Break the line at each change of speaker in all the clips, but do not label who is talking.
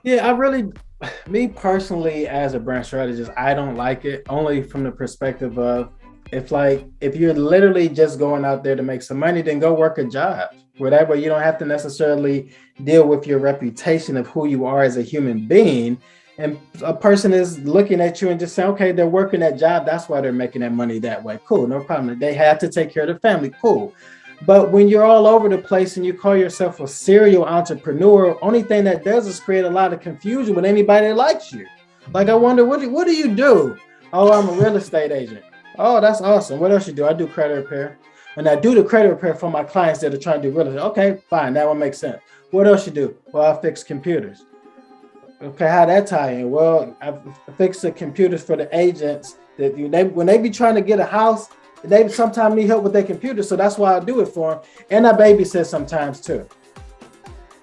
Yeah, me personally, as a brand strategist, I don't like it only from the perspective of if you're literally just going out there to make some money, then go work a job. Where that way you don't have to necessarily deal with your reputation of who you are as a human being. And a person is looking at you and just saying, okay, they're working that job. That's why they're making that money that way. Cool, no problem. They had to take care of the family. Cool. But when you're all over the place and you call yourself a serial entrepreneur, only thing that does is create a lot of confusion with anybody that likes you. Like, I wonder, what do you do? Oh, I'm a real estate agent. Oh, that's awesome. What else you do? I do credit repair. And I do the credit repair for my clients that are trying to do real estate. Okay, fine. That one makes sense. What else you do? Well, I fix computers. Okay, how that tie in? Well, I fix the computers for the agents that when they be trying to get a house, they sometimes need help with their computer. So that's why I do it for them. And I babysit sometimes too.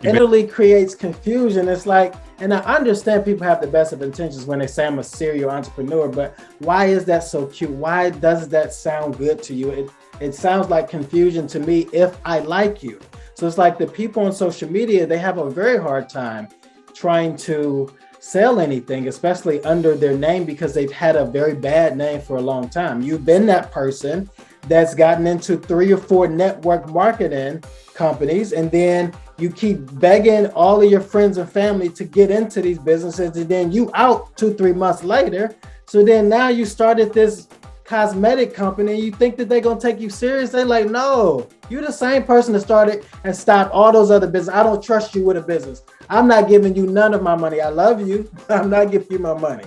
You
It
bet.
really creates confusion. It's like, and I understand people have the best of intentions when they say I'm a serial entrepreneur, but why is that so cute? Why does that sound good to you? It sounds like confusion to me if I like you. So it's like the people on social media, they have a very hard time trying to sell anything, especially under their name, because they've had a very bad name for a long time. You've been that person that's gotten into 3 or 4 network marketing companies, and then you keep begging all of your friends and family to get into these businesses, and then you out 2, 3 months later. So then now you started this cosmetic company, you think that they're gonna take you serious? They like, no, you're the same person that started and stopped all those other business. I don't trust you with a business. I'm not giving you none of my money. I love you, but I'm not giving you my money.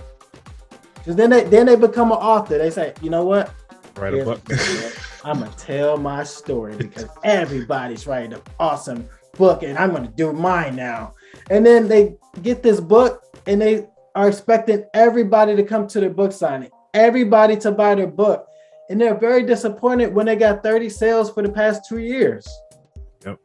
Because then they become an author. They say, you know what?
Write a
Here's
book.
what I'm gonna tell my story because everybody's writing an awesome book, and I'm gonna do mine now. And then they get this book, and they are expecting everybody to come to their book signing, everybody to buy their book, and they're very disappointed when they got 30 sales for the past 2 years.
Yep.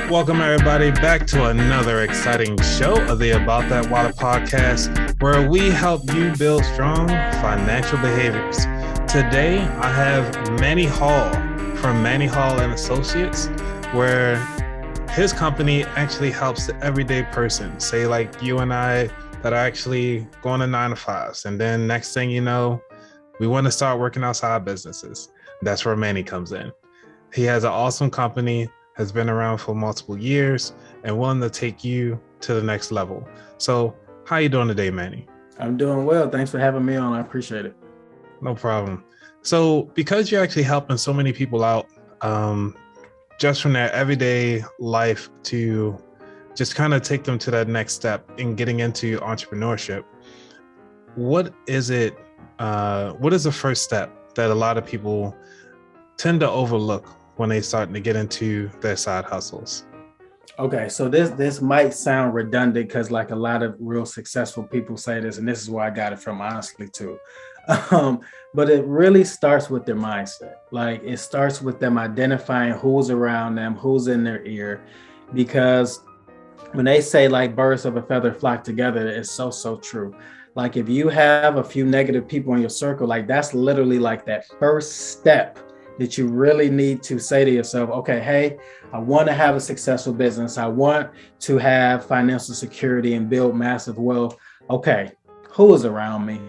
Welcome, everybody, back to another exciting show of the About That Water podcast, where we help you build strong financial behaviors. Today, I have Manny Hall from Manny Hall Associates, where his company actually helps the everyday person, say like you and I, that are actually going to 9 to 5s. And then next thing you know, we want to start working outside businesses. That's where Manny comes in. He has an awesome company, has been around for multiple years, and willing to take you to the next level. So how you doing today, Manny?
I'm doing well. Thanks for having me on. I appreciate it.
No problem. So because you're actually helping so many people out, just from their everyday life to just kind of take them to that next step in getting into entrepreneurship, what is it? What is the first step that a lot of people tend to overlook when they start to get into their side hustles?
Okay, so this might sound redundant because like a lot of real successful people say this, and this is where I got it from, honestly, too. Um, but it really starts with their mindset. Like it starts with them identifying who's around them, who's in their ear, because when they say like birds of a feather flock together, it's so true. Like if you have a few negative people in your circle, like that's literally like that first step that you really need to say to yourself, okay, hey, I want to have a successful business. I want to have financial security and build massive wealth. Okay, who is around me?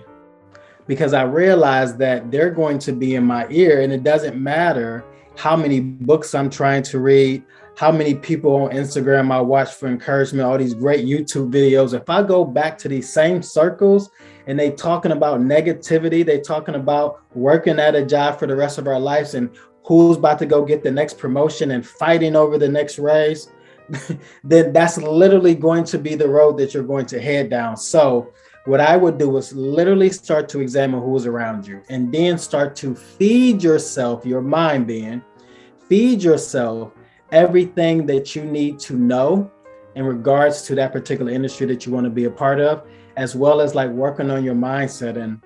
Because I realize that they're going to be in my ear, and it doesn't matter how many books I'm trying to read, how many people on Instagram I watch for encouragement, all these great YouTube videos. If I go back to these same circles and they talking about negativity, they talking about working at a job for the rest of our lives and who's about to go get the next promotion and fighting over the next raise, then that's literally going to be the road that you're going to head down. So what I would do is literally start to examine who's around you and then start to feed yourself, your mind being, feed yourself everything that you need to know in regards to that particular industry that you want to be a part of, as well as like working on your mindset and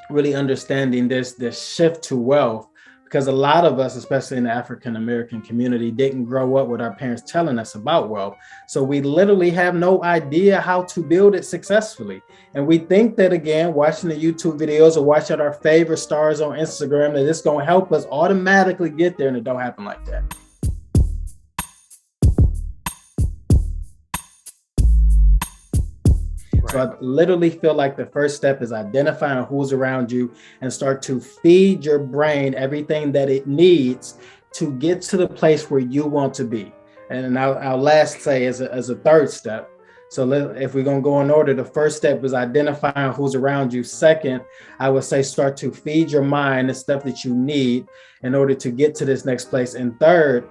really understanding this shift to wealth. because a lot of us, especially in the African American community, didn't grow up with our parents telling us about wealth. So we literally have no idea how to build it successfully. And we think that, again, watching the YouTube videos or watching our favorite stars on Instagram, that it's going to help us automatically get there, and it don't happen like that. So I literally feel like the first step is identifying who's around you and start to feed your brain everything that it needs to get to the place where you want to be. And I'll last say as a third step. So if we're going to go in order, the first step is identifying who's around you. Second, I would say start to feed your mind the stuff that you need in order to get to this next place. And third,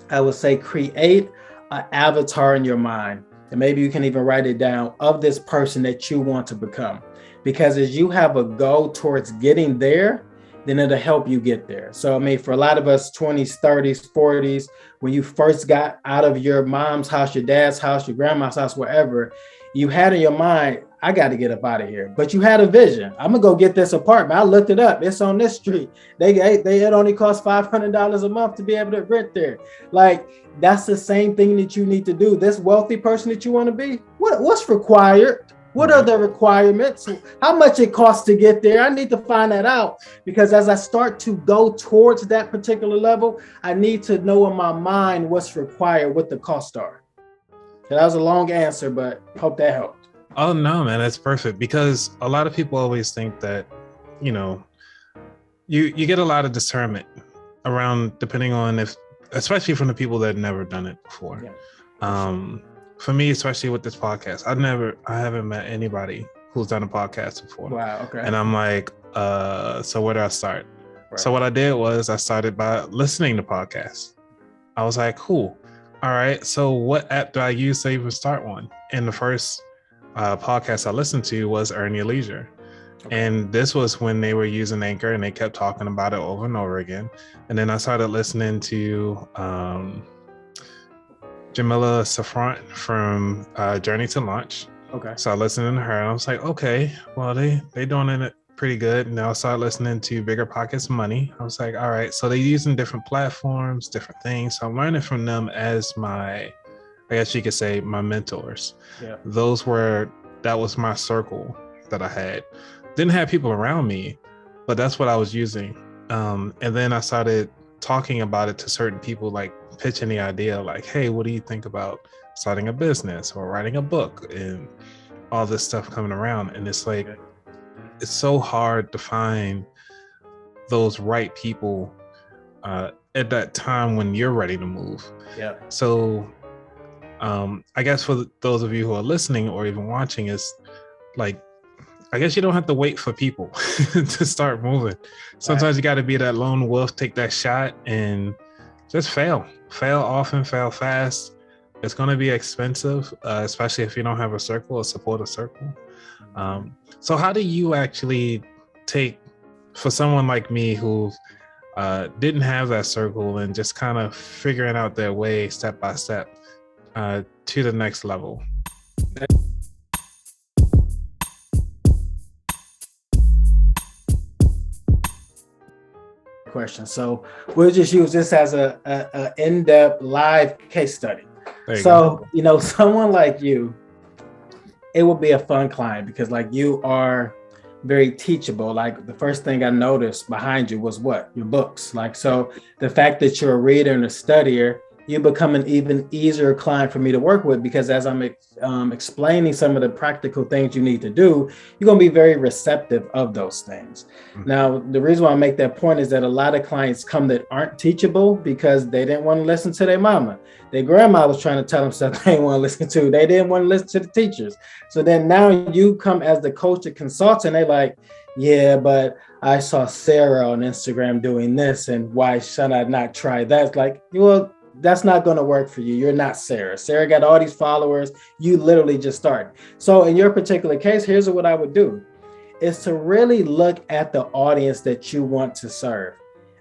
I would say create an avatar in your mind. And maybe you can even write it down of this person that you want to become. Because as you have a goal towards getting there, then it'll help you get there. So, I mean, for a lot of us, 20s, 30s, 40s, when you first got out of your mom's house, your dad's house, your grandma's house, wherever, you had in your mind, I got to get up out of here. But you had a vision. I'm going to go get this apartment. I looked it up. It's on this street. It only costs $500 a month to be able to rent there. Like, that's the same thing that you need to do. This wealthy person that you want to be, what's required? What are the requirements? How much it costs to get there? I need to find that out, because as I start to go towards that particular level, I need to know in my mind what's required, what the costs are. So that was a long answer, but hope that helped.
Oh, no, man, that's perfect. Because a lot of people always think that, you know, you get a lot of discernment around, depending on if, especially from the people that never done it before. Yeah. For me, especially with this podcast, I haven't met anybody who's done a podcast before.
Wow. Okay.
And I'm like, so where do I start?
Right.
So what I did was I started by listening to podcasts. I was like, cool. All right. So what app do I use to even start one? And the first podcast I listened to was Earn Your Leisure. Okay. And this was when they were using Anchor, and they kept talking about it over and over again. And then I started listening to Jamila Safran from Journey to Launch.
Okay.
So I listened to her, and I was like, okay, well, they doing it pretty good. And then I started listening to Bigger Pockets Money. I was like, all right, so they're using different platforms, different things. So I'm learning from them as my, I guess you could say, my mentors. Yeah. That was my circle that I had. Didn't have people around me, but that's what I was using. And then I started talking about it to certain people, like pitching the idea, like, hey, what do you think about starting a business or writing a book, and all this stuff coming around. And it's like, it's so hard to find those right people at that time when you're ready to move.
Yeah. So
I guess for those of you who are listening or even watching, is like, I guess you don't have to wait for people to start moving. Sometimes you got to be that lone wolf, take that shot, and just fail often, fail fast. It's going to be expensive, especially if you don't have a circle, a supportive circle. So how do you actually take, for someone like me who didn't have that circle and just kind of figuring out their way step by step to the next level?
Question. So we'll just use this as a in-depth live case study. So, you know, someone like you, it would be a fun client, because like you are very teachable. Like the first thing I noticed behind you was what? Your books. Like, so the fact that you're a reader and a studier, you become an even easier client for me to work with, because as I'm explaining some of the practical things you need to do, you're going to be very receptive of those things. Mm-hmm. Now, the reason why I make that point is that a lot of clients come that aren't teachable because they didn't want to listen to their mama. Their grandma was trying to tell them stuff they didn't want to listen to. They didn't want to listen to the teachers. So then now you come as the coach or consultant, they're like, yeah, but I saw Sarah on Instagram doing this, and why should I not try that? It's like, well, that's not going to work for you. You're not Sarah. Sarah got all these followers. You literally just started. So in your particular case, here's what I would do, is to really look at the audience that you want to serve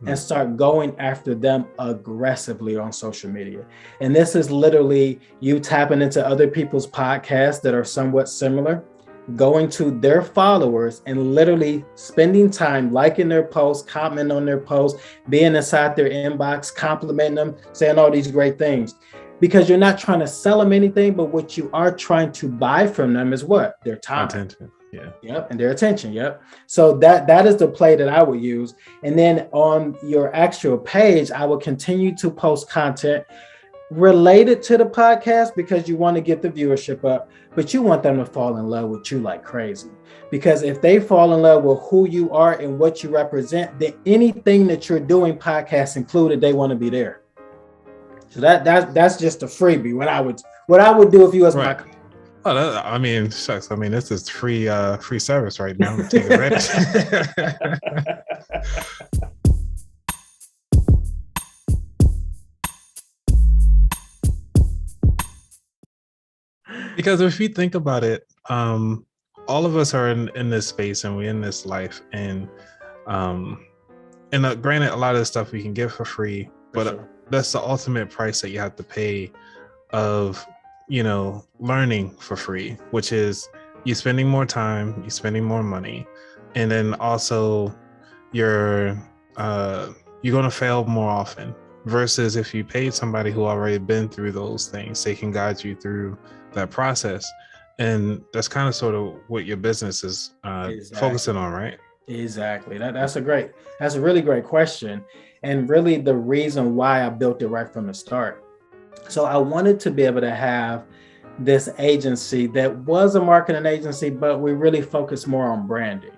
and start going after them aggressively on social media. And this is literally you tapping into other people's podcasts that are somewhat similar. going to their followers and literally spending time liking their posts, commenting on their posts, being inside their inbox, complimenting them, saying all these great things. Because you're not trying to sell them anything, but what you are trying to buy from them is what? Their time.
Attention. Yeah.
Yep. And their attention. Yep. So that is the play that I would use. And then on your actual page, I will continue to post content related to the podcast because you want to get the viewership up, but you want them to fall in love with you like crazy. Because if they fall in love with who you are and what you represent, then anything that you're doing, podcast included, they want to be there. So that's just a freebie. What I would do if you was my client.
Oh, I mean, shucks. I mean, this is free service right now. Take advantage. Because if you think about it, all of us are in this space and we're in this life, and granted, a lot of the stuff we can get for free, but that's the ultimate price that you have to pay of, learning for free, which is you spending more time, you spending more money, and then also you're going to fail more often. Versus if you paid somebody who already been through those things, they can guide you through that process. And that's kind of sort of what your business is focusing on, right?
Exactly. That's a really great question. And really the reason why I built it right from the start. So I wanted to be able to have this agency that was a marketing agency, but we really focused more on branding.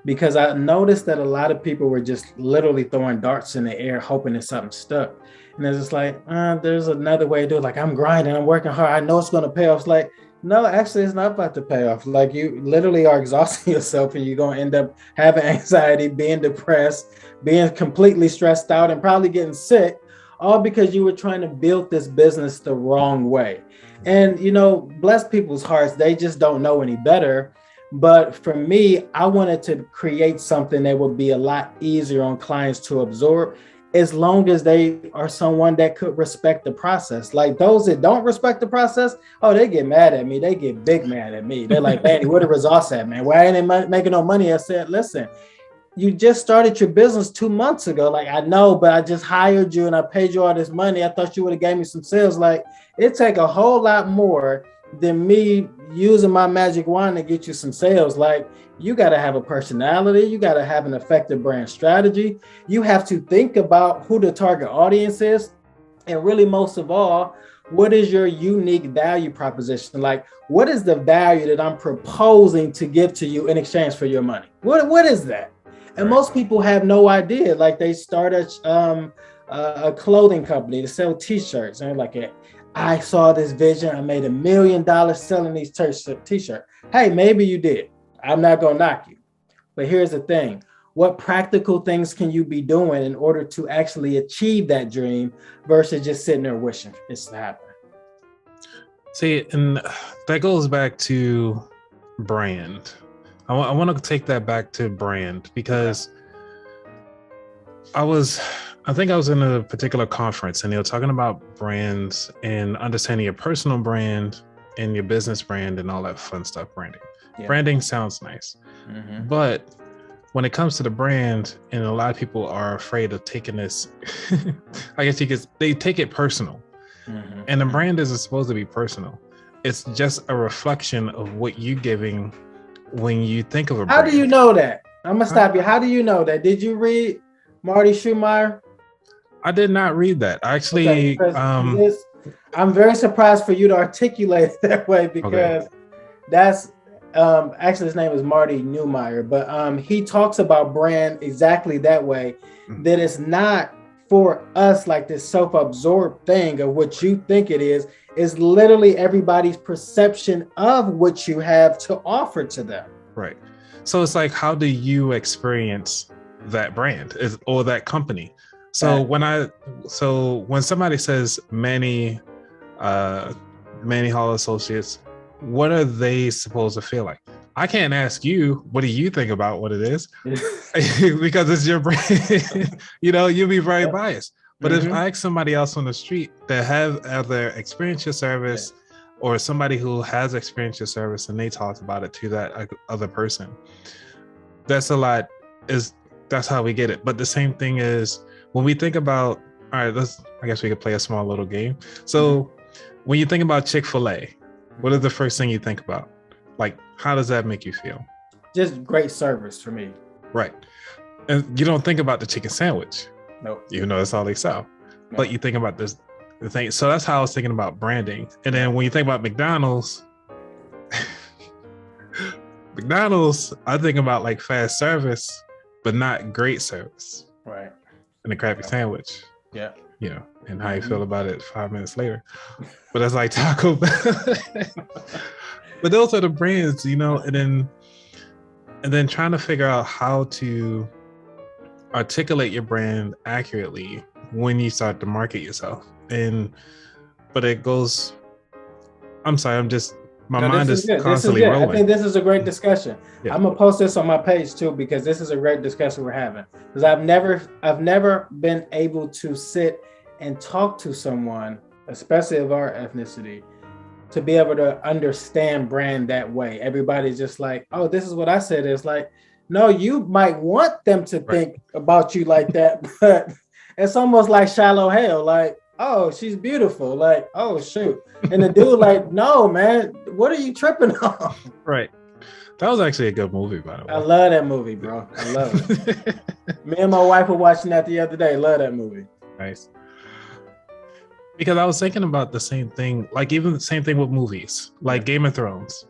Because I noticed that a lot of people were just literally throwing darts in the air, hoping that something stuck. And it's just like, there's another way to do it. Like, I'm grinding, I'm working hard, I know it's going to pay off. It's like, no, actually, it's not about to pay off. Like, you literally are exhausting yourself and you're going to end up having anxiety, being depressed, being completely stressed out, and probably getting sick, all because you were trying to build this business the wrong way. And, bless people's hearts, they just don't know any better. But for me, I wanted to create something that would be a lot easier on clients to absorb, as long as they are someone that could respect the process. Like those that don't respect the process, they get mad at me. They get big mad at me. They're like, Manny, where the results at, man? Why ain't they making no money? I said, listen, you just started your business 2 months ago. Like, I know, but I just hired you and I paid you all this money. I thought you would have gave me some sales. Like, it take a whole lot more than me using my magic wand to get you some sales. Like, you got to have a personality. You got to have an effective brand strategy. You have to think about who the target audience is. And really, most of all, what is your unique value proposition? Like, what is the value that I'm proposing to give to you in exchange for your money? What is that? And most people have no idea. Like, they start a clothing company to sell t-shirts. And they're like, I saw this vision. I made $1 million selling these t-shirts. Hey, maybe you did. I'm not going to knock you. But here's the thing. What practical things can you be doing in order to actually achieve that dream versus just sitting there wishing it's to happen?
See, and that goes back to brand. I want to take that back to brand because I think I was in a particular conference and they were talking about brands and understanding your personal brand and your business brand and all that fun stuff. Branding sounds nice, but when it comes to the brand, and a lot of people are afraid of taking this, I guess they take it personal, and the brand isn't supposed to be personal. It's just a reflection of what you're giving when you think of a brand.
How do you know that? I'm gonna stop you. How do you know that? Did you read Marty Schumacher?
I did not read that. Actually,
I'm very surprised for you to articulate it that way because that's actually his name is Marty Neumeyer, but he talks about brand exactly that way, that it's not for us like this self-absorbed thing of what you think it is. It's literally everybody's perception of what you have to offer to them.
Right. So it's like, how do you experience that brand or that company? So when somebody says Manny Hall Associates, what are they supposed to feel like? I can't ask you, what do you think about what it is? Because it's your brand. You'll be very biased. But if I ask somebody else on the street that have either experienced your service, or somebody who has experienced your service and they talked about it to that other person. That's a lot. That's how we get it. But the same thing is when we think about, all right, I guess we could play a small little game. So when you think about Chick-fil-A, what is the first thing you think about? Like, how does that make you feel?
Just great service for me.
Right. And you don't think about the chicken sandwich.
Nope.
Even though that's all they sell.
Nope.
But you think about the thing. So that's how I was thinking about branding. And then when you think about McDonald's, I think about like fast service, but not great service.
Right.
And a crappy sandwich.
Yeah.
You know, and how you feel about it 5 minutes later. But that's like Taco Bell. But those are the brands, you know, and then trying to figure out how to articulate your brand accurately when you start to market yourself. But it goes, I'm sorry, my mind is constantly rolling.
I think this is a great discussion.
Yeah.
I'm gonna post this on my page too, because this is a great discussion we're having. Because I've never been able to sit and talk to someone, especially of our ethnicity, to be able to understand brand that way. Everybody's just like, oh, this is what I said. It's like, no, you might want them to think about you like that, but it's almost like shallow hell. Like, oh, she's beautiful. Like, oh, shoot. And the dude like, no, man, what are you tripping on?
Right. That was actually a good movie, by the way.
I love that movie, bro. I love it. Me and my wife were watching that the other day. Love that movie.
Nice. Because I was thinking about the same thing, like even the same thing with movies, like Game of Thrones.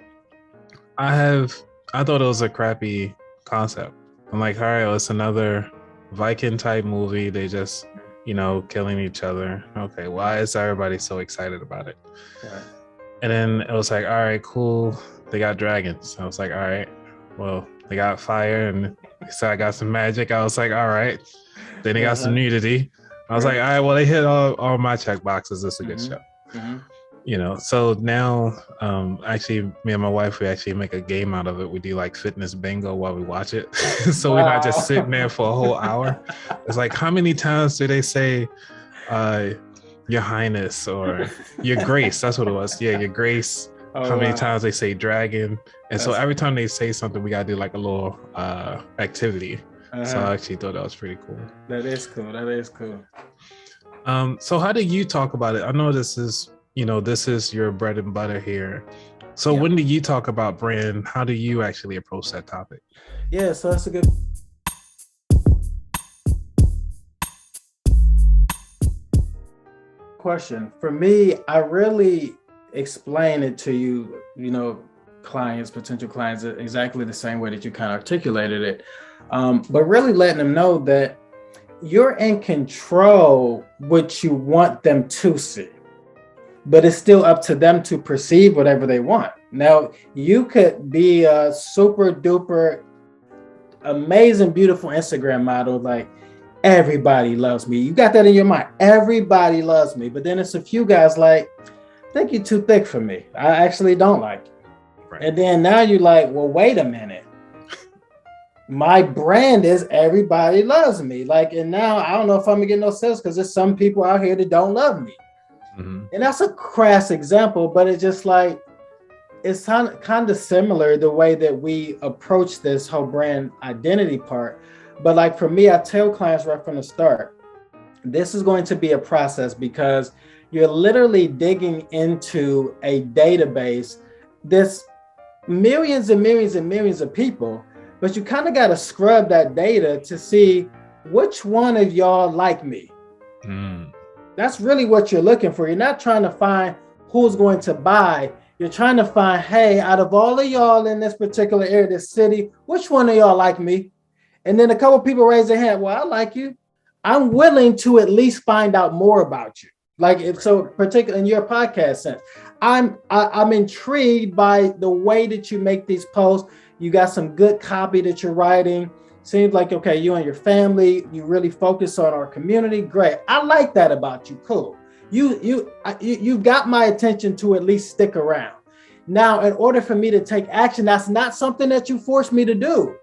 I thought it was a crappy concept. I'm like, all right, well, it's another Viking type movie. They just, you know, killing each other. Okay, why is everybody so excited about it?
Right.
And then it was like, all right, cool. They got dragons. I was like, all right, well, they got fire, and so I got some magic. I was like, all right. Then they got some nudity. I was like, all right, well, they hit all my check boxes. It's a good show. Mm-hmm. You know, so now actually me and my wife, we actually make a game out of it. We do like fitness bingo while we watch it. So we're not just sitting there for a whole hour. It's like, how many times do they say your highness or your grace? That's what it was. Yeah, your grace. How many times they say dragon. And so every time they say something, we got to do like a little activity. So I actually thought that was pretty cool.
That is cool.
So how do you talk about it? I know this is your bread and butter here. So when do you talk about brand? How do you actually approach that topic?
Yeah, so that's a good question. For me, I really explain it to you, potential clients, exactly the same way that you kind of articulated it. But really letting them know that you're in control what you want them to see, but it's still up to them to perceive whatever they want. Now, you could be a super duper amazing, beautiful Instagram model, like everybody loves me. You got that in your mind. Everybody loves me. But then it's a few guys like, I think you're too thick for me. I actually don't like you. Right. And then now you're like, well, wait a minute. My brand is everybody loves me. Like, and now I don't know if I'm gonna get no sales because there's some people out here that don't love me. Mm-hmm. And that's a crass example, but it's just like, it's kind of similar the way that we approach this whole brand identity part. But like for me, I tell clients right from the start, this is going to be a process because you're literally digging into a database. There's millions and millions and millions of people, but you kind of got to scrub that data to see which one of y'all like me. Mm. That's really what you're looking for. You're not trying to find who's going to buy. You're trying to find, hey, out of all of y'all in this particular area, this city, which one of y'all like me? And then a couple people raise their hand. Well, I like you. I'm willing to at least find out more about you. Like, if so, particularly in your podcast sense, I'm intrigued by the way that you make these posts. You got some good copy that you're writing. Seems like, okay, you and your family, you really focus on our community. Great. I like that about you. Cool. You got my attention to at least stick around. Now, in order for me to take action, that's not something that you force me to do.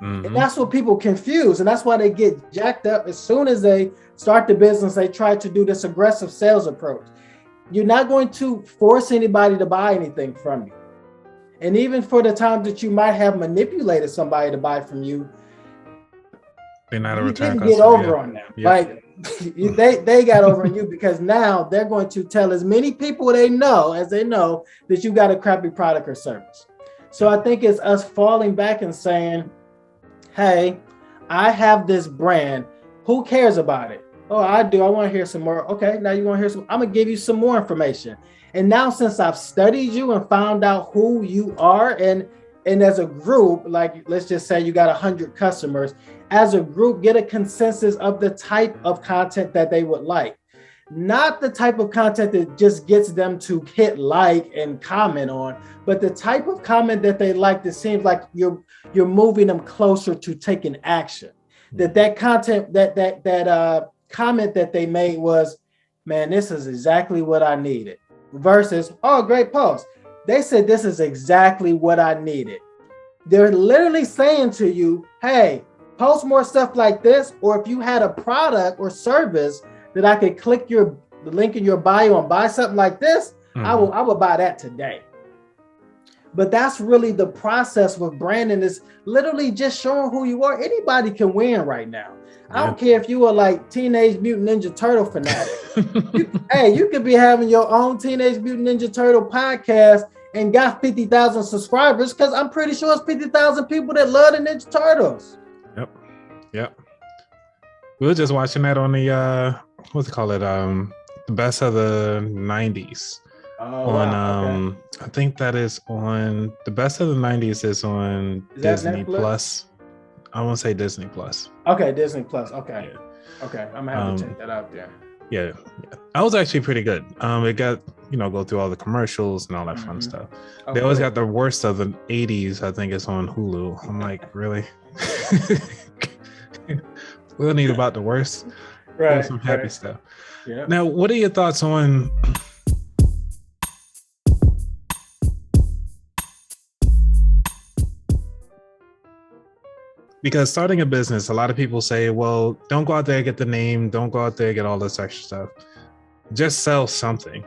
Mm-hmm. And that's what people confuse. And that's why they get jacked up as soon as they start the business. They try to do this aggressive sales approach. you're not going to force anybody to buy anything from you. And even for the times that you might have manipulated somebody to buy from you,
they're not a
you
return
didn't
customer.
get over on them.
Yeah.
Like they got over on you, because now they're going to tell as many people they know that you got a crappy product or service. So I think it's us falling back and saying, hey, I have this brand. Who cares about it? Oh, I do. I want to hear some more. Okay, now you want to hear some. I'm going to give you some more information. And now, since I've studied you and found out who you are, and as a group, like let's just say you got 100 customers, as a group, get a consensus of the type of content that they would like. Not the type of content that just gets them to hit like and comment on, but the type of comment that they like that seems like you're moving them closer to taking action. That content, that comment that they made was, man, this is exactly what I needed. Versus, oh, great post. They said this is exactly what I needed. They're literally saying to you, hey, post more stuff like this, or if you had a product or service that I could click the link in your bio and buy something like this, I will buy that today. But that's really the process with branding, is literally just showing who you are. Anybody can win right now. I don't care if you are like Teenage Mutant Ninja Turtle fanatic. You could be having your own Teenage Mutant Ninja Turtle podcast and got 50,000 subscribers, because I'm pretty sure it's 50,000 people that love the Ninja Turtles.
Yep. We were just watching that on the what's it called? The best of the 90s. I think that is on the best of the 90s is on Disney Plus. I won't say Disney Plus.
Okay, Disney Plus. Okay. Yeah. Okay. I'm gonna have to check that out there.
Yeah. I was actually pretty good. It got, go through all the commercials and all that fun stuff. They always got the worst of the 80s. I think it's on Hulu. I'm like, really? We'll need about the worst.
Right.
Some happy stuff.
Yeah.
Now, what are your thoughts on because starting a business, a lot of people say, well, don't go out there and get the name. Don't go out there and get all this extra stuff. Just sell something.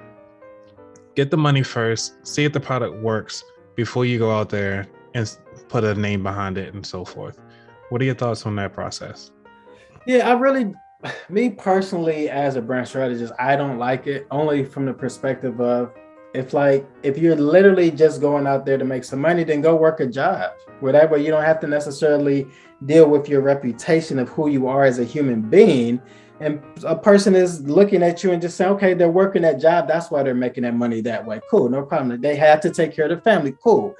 Get the money first. See if the product works before you go out there and put a name behind it and so forth. What are your thoughts on that process?
Yeah, me personally, as a brand strategist, I don't like it, only from the perspective of, if you're literally just going out there to make some money, then go work a job. Whatever, you don't have to necessarily deal with your reputation of who you are as a human being. And a person is looking at you and just saying, okay, they're working that job. That's why they're making that money that way. Cool, no problem. They have to take care of the family. Cool.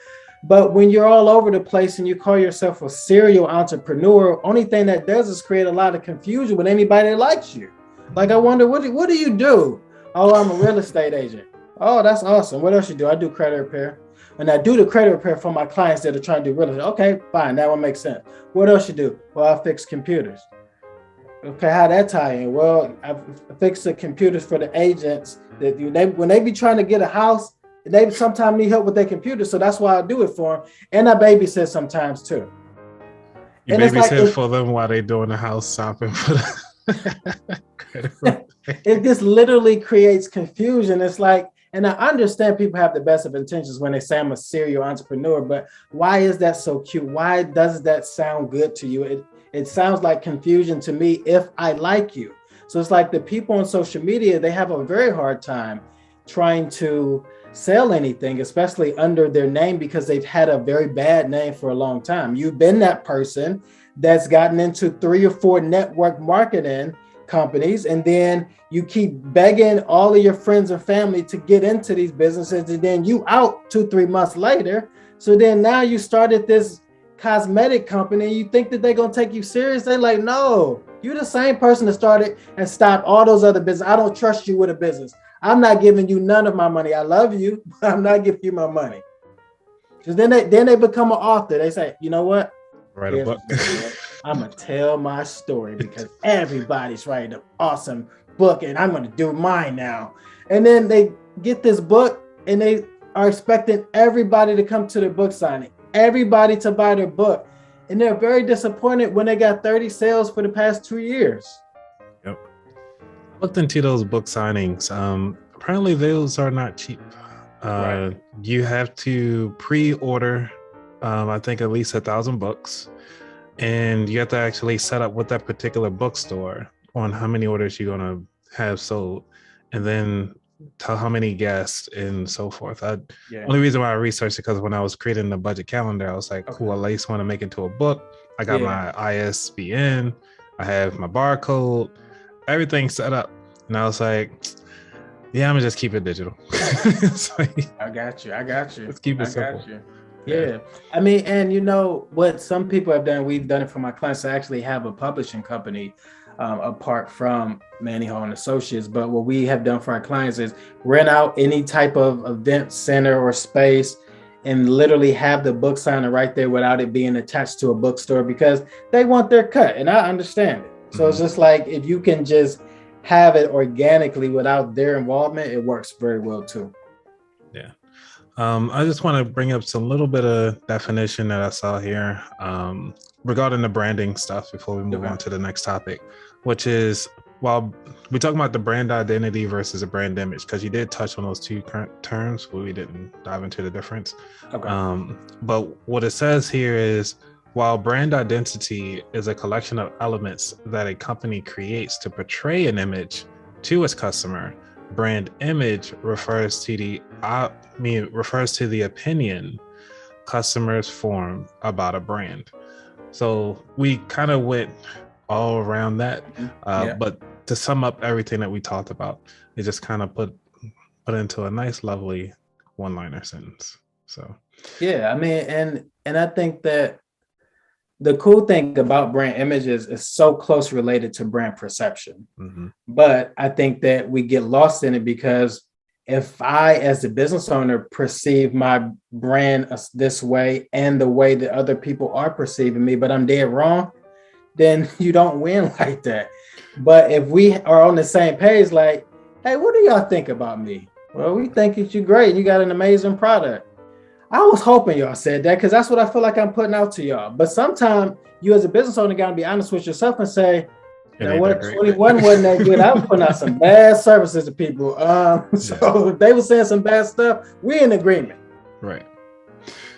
But when you're all over the place and you call yourself a serial entrepreneur, only thing that does is create a lot of confusion with anybody that likes you. Like, I wonder, what do you do? Oh, I'm a real estate agent. Oh, that's awesome. What else you do? I do credit repair. And I do the credit repair for my clients that are trying to do real estate. Okay, fine. That one makes sense. What else you do? Well, I fix computers. Okay, how that tie in? Well, I fix the computers for the agents that when they be trying to get a house, they sometimes need help with their computer. So that's why I do it for them. And I babysit sometimes too.
You babysit for them while they're doing the house shopping for them.
It just literally creates confusion. It's like, and I understand people have the best of intentions when they say I'm a serial entrepreneur, but why is that so cute? Why does that sound good to you? It sounds like confusion to me if I like you. So it's like the people on social media, they have a very hard time trying to sell anything, especially under their name, because they've had a very bad name for a long time. You've been that person that's gotten into 3 or 4 network marketing companies, and then you keep begging all of your friends and family to get into these businesses, and then you out 2-3 months later. So then now you started this cosmetic company, and you think that they're going to take you serious. They're like, no, you're the same person that started and stopped all those other businesses. I don't trust you with a business. I'm not giving you none of my money. I love you, but I'm not giving you my money. Because then they become an author. They say, you know what?
Write a book.
I'm going to tell my story because everybody's writing an awesome book, and I'm going to do mine now. And then they get this book, and they are expecting everybody to come to their book signing, everybody to buy their book. And they're very disappointed when they got 30 sales for the past 2 years.
Yep. I looked into those book signings. apparently those are not cheap.
Right.
You have to pre-order, I think at least 1,000 books, and you have to actually set up with that particular bookstore on how many orders you're gonna have sold, and then tell how many guests and so forth.
Yeah.
Only reason why I researched it because when I was creating the budget calendar, I was like,
Okay.
cool, I at least want to make it into a book. I got
Yeah.
my ISBN, I have my barcode, everything set up, and I was like, yeah, I'm gonna just keep it digital.
I got you. I got you.
Let's keep it
I
simple.
got you. Yeah. I mean, and you know what some people have done, we've done it for my clients. I actually have a publishing company apart from Manny Hall Associates. But what we have done for our clients is rent out any type of event center or space and literally have the book signer right there without it being attached to a bookstore because they want their cut. And I understand it. So it's just like if you can just have it organically without their involvement, it works very well too.
Yeah. I just want to bring up some little bit of definition that I saw here regarding the branding stuff before we move on to the next topic, which is, while we're talking about the brand identity versus a brand image, because you did touch on those two current terms, but we didn't dive into the difference. Okay. But what it says here is, while brand identity is a collection of elements that a company creates to portray an image to its customer, brand image refers to the opinion customers form about a brand. So we kind of went all around that, but to sum up everything that we talked about, it just kind of put into a nice, lovely one-liner sentence. So
yeah, I mean, and I think that the cool thing about brand images is so close related to brand perception. But I think that we get lost in it because if I, as the business owner, perceive my brand this way and the way that other people are perceiving me, but I'm dead wrong, then you don't win like that. But if we are on the same page, like, hey, what do y'all think about me? Well, we think that you're great. You got an amazing product. I was hoping y'all said that because that's what I feel like I'm putting out to y'all. But sometimes you as a business owner got to be honest with yourself and say, you know what, 21 wasn't that good. I was putting out some bad services to people. So if they were saying some bad stuff, we're in agreement.
Right.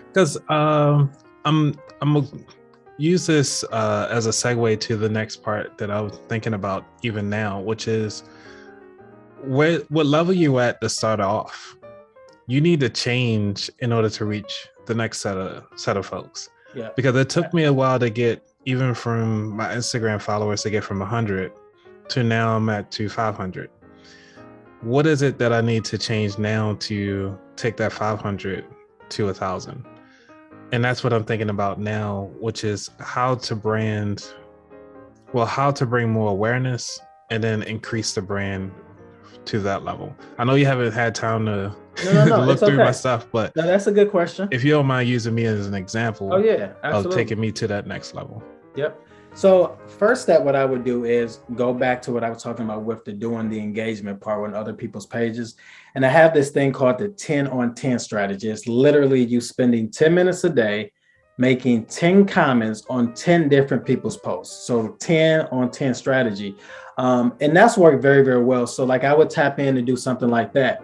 Because I'm gonna use this as a segue to the next part that I was thinking about even now, which is what level you at to start off. You need to change in order to reach the next set of folks. Yeah. Because it took me a while to get even from my Instagram followers to get from 100 to now I'm at 500. What is it that I need to change now to take that 500 to 1,000? And that's what I'm thinking about now, which is how to bring more awareness and then increase the brand to that level. I know you haven't had time to look through my stuff, but
no, that's a good question.
If you don't mind using me as an example of taking me to that next level. Yep.
So first step, what I would do is go back to what I was talking about with doing the engagement part on other people's pages. And I have this thing called the 10 on 10 strategy. It's literally you spending 10 minutes a day, making 10 comments on 10 different people's posts. So 10 on 10 strategy. And that's worked very, very well. So like I would tap in and do something like that.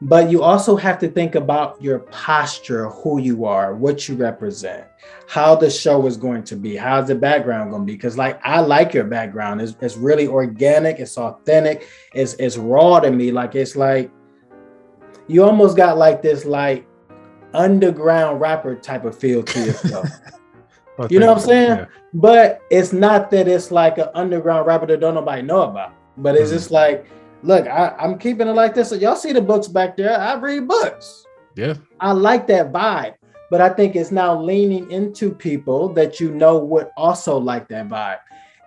But you also have to think about your posture, who you are, what you represent, how the show is going to be, how's the background going to be? Because like, I like your background. It's really organic. It's authentic. It's raw to me. Like, it's like, you almost got like this, like underground rapper type of feel to yourself. You know what I'm saying? Yeah. But it's not that it's like an underground rapper that don't nobody know about, but it's just like, look, I'm keeping it like this. So y'all see the books back there. I read books.
Yeah.
I like that vibe. But I think it's now leaning into people that you know would also like that vibe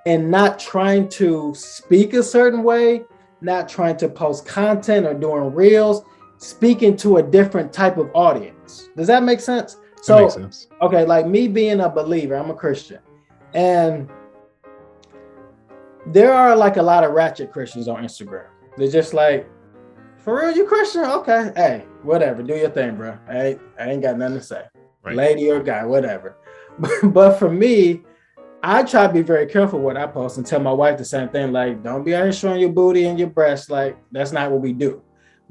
and not trying to speak a certain way, not trying to post content or doing reels, speaking to a different type of audience. Does that make sense? So, that makes sense. Okay, like me being a believer, I'm a Christian. And there are like a lot of ratchet Christians on Instagram. They're just like, for real, you Christian? Okay. Hey, whatever. Do your thing, bro. I ain't got nothing to say. Right. Lady or guy, whatever. But for me, I try to be very careful what I post and tell my wife the same thing. Like, don't be out here showing your booty and your breasts. Like, that's not what we do.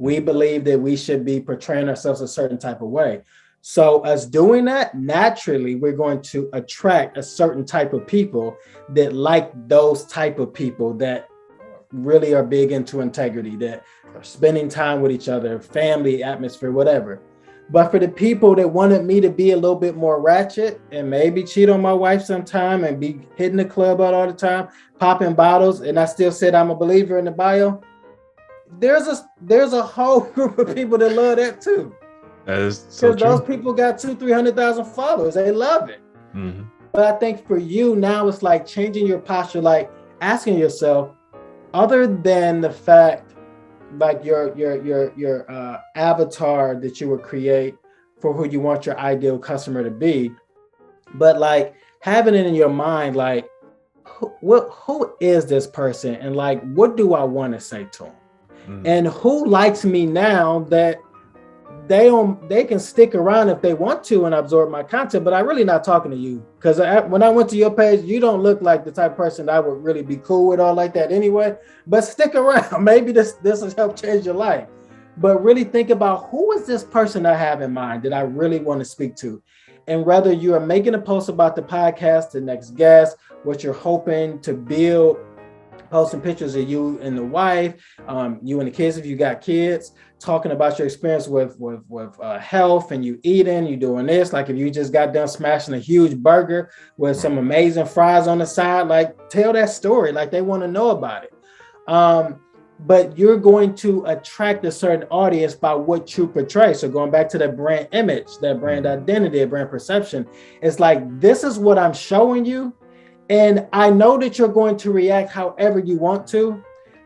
We believe that we should be portraying ourselves a certain type of way. So us doing that, naturally, we're going to attract a certain type of people that like those type of people that really are big into integrity, that are spending time with each other, family, atmosphere, whatever. But for the people that wanted me to be a little bit more ratchet and maybe cheat on my wife sometime and be hitting the club out all the time, popping bottles, and I still said I'm a believer in the bio, there's a whole group of people that love that too.
That is so
Because
true.
those people got 200,000-300,000 followers. They love it.
Mm-hmm.
But I think for you now, it's like changing your posture, like asking yourself, other than the fact, like your avatar that you would create for who you want your ideal customer to be, but like having it in your mind, like who is this person, and like what do I want to say to them, and who likes me now that they can stick around if they want to and absorb my content, but I'm really not talking to you, because when I went to your page, you don't look like the type of person that I would really be cool with all like that anyway. But stick around, maybe this will help change your life. But really think about, who is this person I have in mind that I really want to speak to, and whether you are making a post about the podcast, the next guest, what you're hoping to build, posting pictures of you and the wife, you and the kids if you got kids, talking about your experience with health, and you eating, you doing this, like if you just got done smashing a huge burger with some amazing fries on the side, like tell that story, like they want to know about it. But you're going to attract a certain audience by what you portray. So going back to that brand image, that brand identity, brand perception, it's like, this is what I'm showing you. And I know that you're going to react however you want to,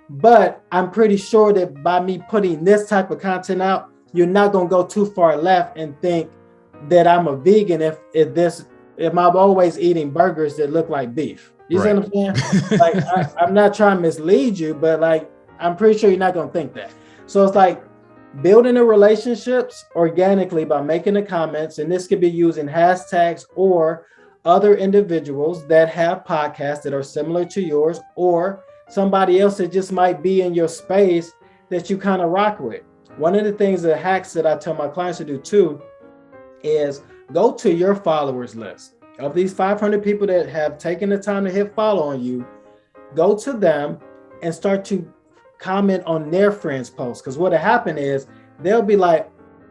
but I'm pretty sure that by me putting this type of content out, you're not going to go too far left and think that I'm a vegan if I'm always eating burgers that look like beef. You see what I'm saying? Like, I'm not trying to mislead you, but like, I'm pretty sure you're not going to think that. So it's like building the relationships organically by making the comments, and this could be using hashtags or other individuals that have podcasts that are similar to yours, or somebody else that just might be in your space that you kind of rock with. One of the things, the hacks that I tell my clients to do too, is go to your followers list. Of these 500 people that have taken the time to hit follow on you, go to them and start to comment on their friends' posts. Because what'll happen is they'll be like,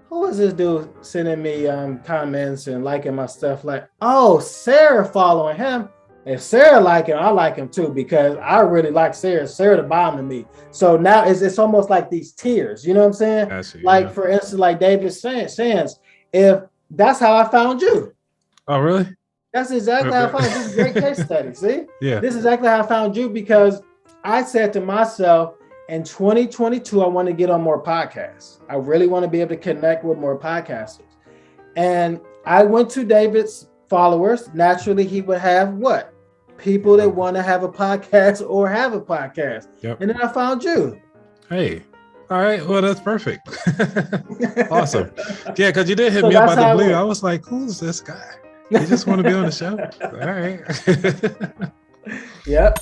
who is this dude sending me comments and liking my stuff? Like, oh, Sarah following him. If Sarah like him, I like him too, because I really like Sarah. Sarah the bomb to me. So now it's almost like these tiers. You know what I'm saying? Like, for instance, like David Sands, if that's how I found you.
Oh, really?
That's exactly how I found you. This is a great case study. See?
Yeah.
This is exactly how I found you, because I said to myself, in 2022, I want to get on more podcasts. I really want to be able to connect with more podcasters. And I went to David's followers. Naturally, he would have what? People that want to have a podcast or have a podcast.
Yep.
And then I found you.
Hey. All right. Well, that's perfect. Awesome. Yeah, because you did hit me up out the blue. I was like, who's this guy? You just want to be on the show? All right.
Yep.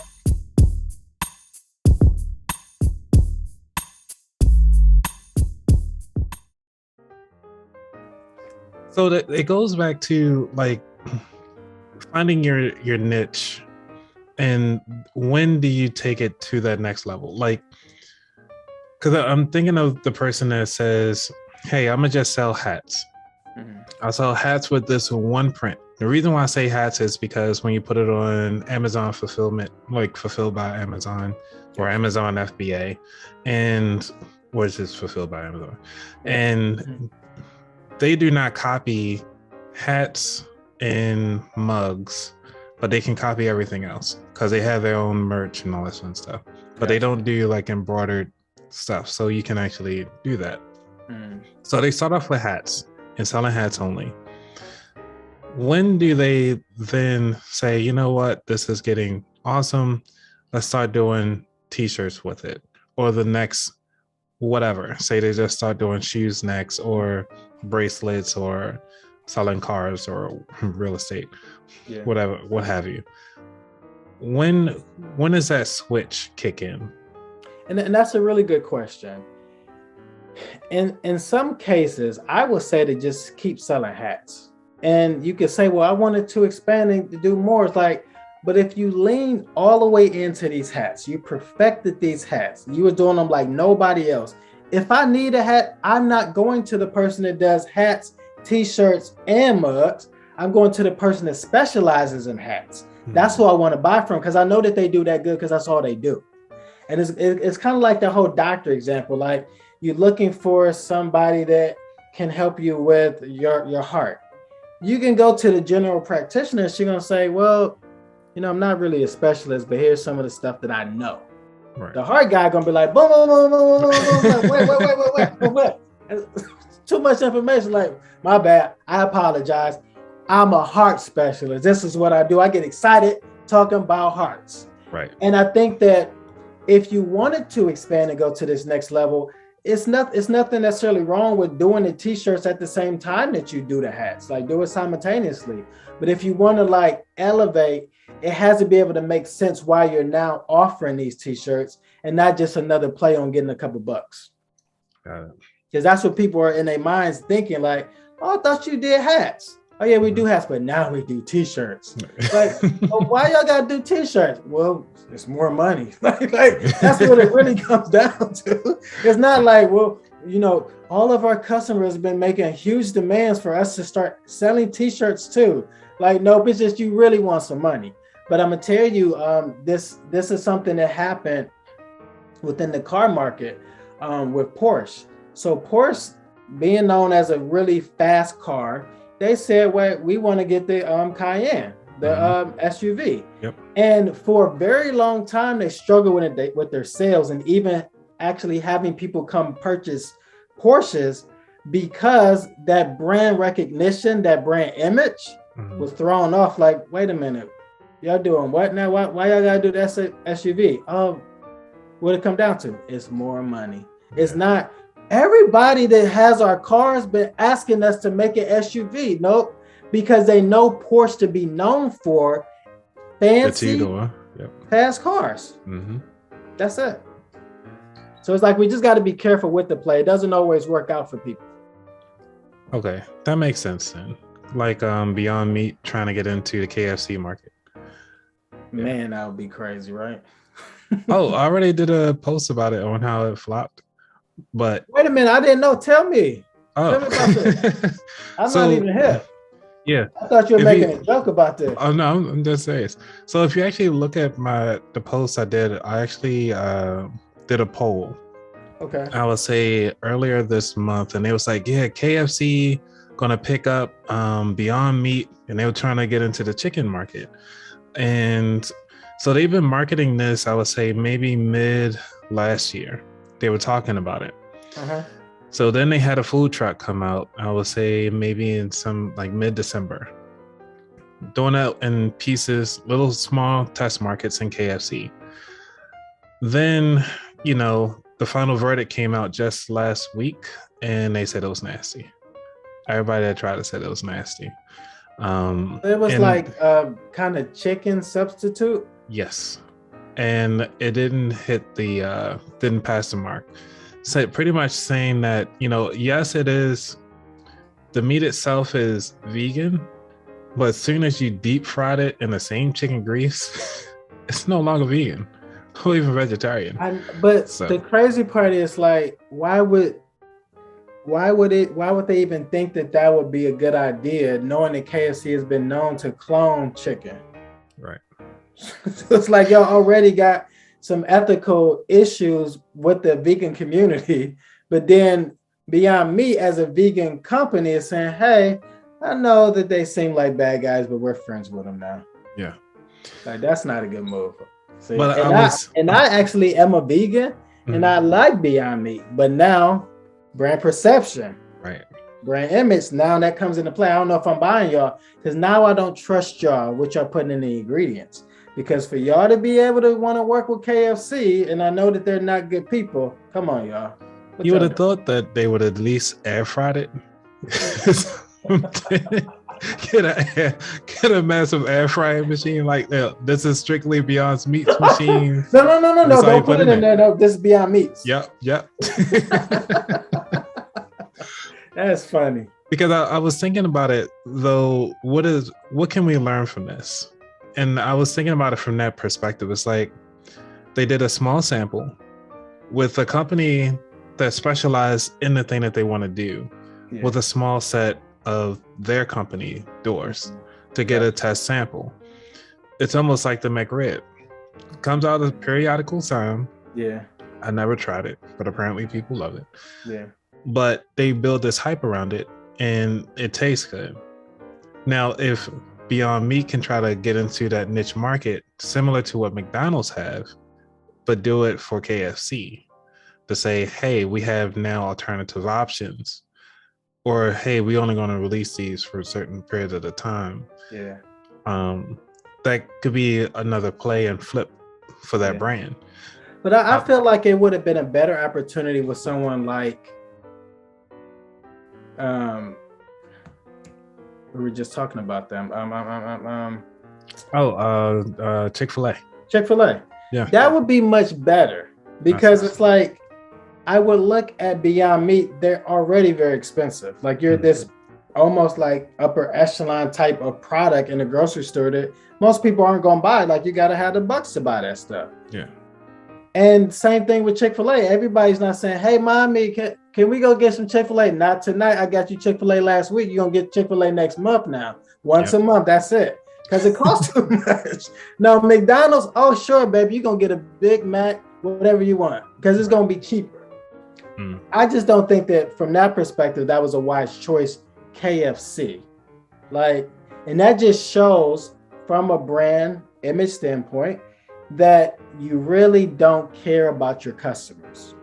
So that it goes back to like finding your niche, and when do you take it to that next level? Like, because I'm thinking of the person that says, hey, I'm gonna just sell hats. I'll sell hats with this one print. The reason why I say hats is because when you put it on Amazon fulfillment, like fulfilled by Amazon or Amazon FBA, and which is fulfilled by Amazon, and they do not copy hats and mugs, but they can copy everything else because they have their own merch and all this fun stuff. But they don't do like embroidered stuff, so you can actually do that. So they start off with hats and selling hats only. When do they then say, you know what, this is getting awesome, let's start doing t-shirts with it, or the next whatever? Say they just start doing shoes next, or bracelets, or selling cars, or real estate, whatever, what have you. When does that switch kick in?
And that's a really good question. In some cases, I would say to just keep selling hats. And you could say, well, I wanted to expand and to do more. It's like, but if you lean all the way into these hats, you perfected these hats, you were doing them like nobody else. If I need a hat, I'm not going to the person that does hats, t-shirts, and mugs. I'm going to the person that specializes in hats. That's who I want to buy from, because I know that they do that good, because that's all they do. And it's kind of like the whole doctor example. Like, you're looking for somebody that can help you with your heart. You can go to the general practitioner. She's going to say, well, I'm not really a specialist, but here's some of the stuff that I know. Right. The heart guy going to be like, boom, boom, boom, boom, boom, boom, boom. Wait. Too much information. Like, my bad. I apologize. I'm a heart specialist. This is what I do. I get excited talking about hearts.
Right.
And I think that if you wanted to expand and go to this next level, it's nothing necessarily wrong with doing the t-shirts at the same time that you do the hats. Like, do it simultaneously. But if you want to like elevate, it has to be able to make sense why you're now offering these t-shirts and not just another play on getting a couple bucks.
Got it.
Because that's what people are in their minds thinking, like, oh, I thought you did hats. Oh yeah, we do hats, but now we do t-shirts. Like, well, why y'all gotta do t-shirts? Well, it's more money. like that's what it really comes down to. It's not like, well, all of our customers have been making huge demands for us to start selling t-shirts too. Like, nope, it's just you really want some money. But I'm gonna tell you, this is something that happened within the car market with Porsche. So Porsche, being known as a really fast car, they said, well, we want to get the Cayenne, the SUV.
Yep.
And for a very long time, they struggled with their sales, and even actually having people come purchase Porsches, because that brand recognition, that brand image was thrown off. Like, wait a minute, y'all doing what now? Why y'all gotta do that SUV? What it come down to? It's more money. It's not. Everybody that has our cars been asking us to make an SUV. Nope, because they know Porsche to be known for fancy, fast cars. That's it. So it's like, we just got to be careful with the play. It doesn't always work out for people.
Okay, that makes sense then. Like Beyond Meat trying to get into the KFC market.
Man, that would be crazy, right?
Oh, I already did a post about it on how it flopped. But
wait a minute, I didn't know. Tell me.
Oh.
Tell me about this. I'm not even here.
Yeah.
I thought you were making a joke about this.
Oh no, I'm just serious. So if you actually look at the post I did, I actually did a poll.
Okay.
I would say earlier this month, and it was like, yeah, KFC gonna pick up Beyond Meat, and they were trying to get into the chicken market. And so they've been marketing this, I would say maybe mid last year. They were talking about it. So then they had a food truck come out, I would say maybe in some like mid-December, doing it in pieces, little small test markets in KFC. Then, the final verdict came out just last week, and they said it was nasty. Everybody that tried it said it was nasty.
It was like kind of chicken substitute.
Yes. And it didn't didn't pass the mark. So pretty much saying that, yes, it is, the meat itself is vegan, but as soon as you deep fried it in the same chicken grease, it's no longer vegan or even vegetarian.
But the crazy part is, like, why would they even think that would be a good idea, knowing that KFC has been known to clone chicken?
Right.
So it's like y'all already got some ethical issues with the vegan community, but then Beyond Meat as a vegan company is saying, hey, I know that they seem like bad guys, but we're friends with them now.
Yeah.
Like, that's not a good move. See?
But
I actually am a vegan, and I like Beyond Meat, but now brand perception,
right,
brand image, now that comes into play. I don't know if I'm buying y'all, because now I don't trust y'all what y'all putting in the ingredients. Because for y'all to be able to want to work with KFC, and I know that they're not good people, come on, y'all.
You would have thought that they would at least air fried it. get a massive air frying machine like that. This is strictly Beyond Meat's machine.
No. Don't put it in there. No, this is Beyond Meats.
Yep.
That's funny.
Because I was thinking about it though. What can we learn from this? And I was thinking about it from that perspective. It's like they did a small sample with a company that specialized in the thing that they want to do, with a small set of their company doors to get a test sample. It's almost like the McRib. Comes out of periodical time.
Yeah.
I never tried it, but apparently people love it.
Yeah.
But they build this hype around it and it tastes good. Now, if Beyond Meat can try to get into that niche market, similar to what McDonald's have, but do it for KFC, to say, hey, we have now alternative options, or hey, we only going to release these for a certain period of the time.
Yeah.
That could be another play and flip for that brand.
But I feel like it would have been a better opportunity with someone like, we were just talking about them.
Chick-fil-A.
Chick-fil-A.
Yeah.
That would be much better because it's like, I would look at Beyond Meat. They're already very expensive. Like you're this almost like upper echelon type of product in a grocery store that most people aren't going to buy. Like you got to have the bucks to buy that stuff.
Yeah.
And same thing with Chick-fil-A. Everybody's not saying, hey, mommy, can we go get some Chick-fil-A? Not tonight. I got you Chick-fil-A last week. You're going to get Chick-fil-A next month now. Once a month. That's it. Because it costs too much. Now, McDonald's, oh, sure, baby. You're going to get a Big Mac, whatever you want, because it's going to be cheaper. I just don't think that from that perspective, that was a wise choice, KFC. Like, and that just shows from a brand image standpoint that you really don't care about your customers.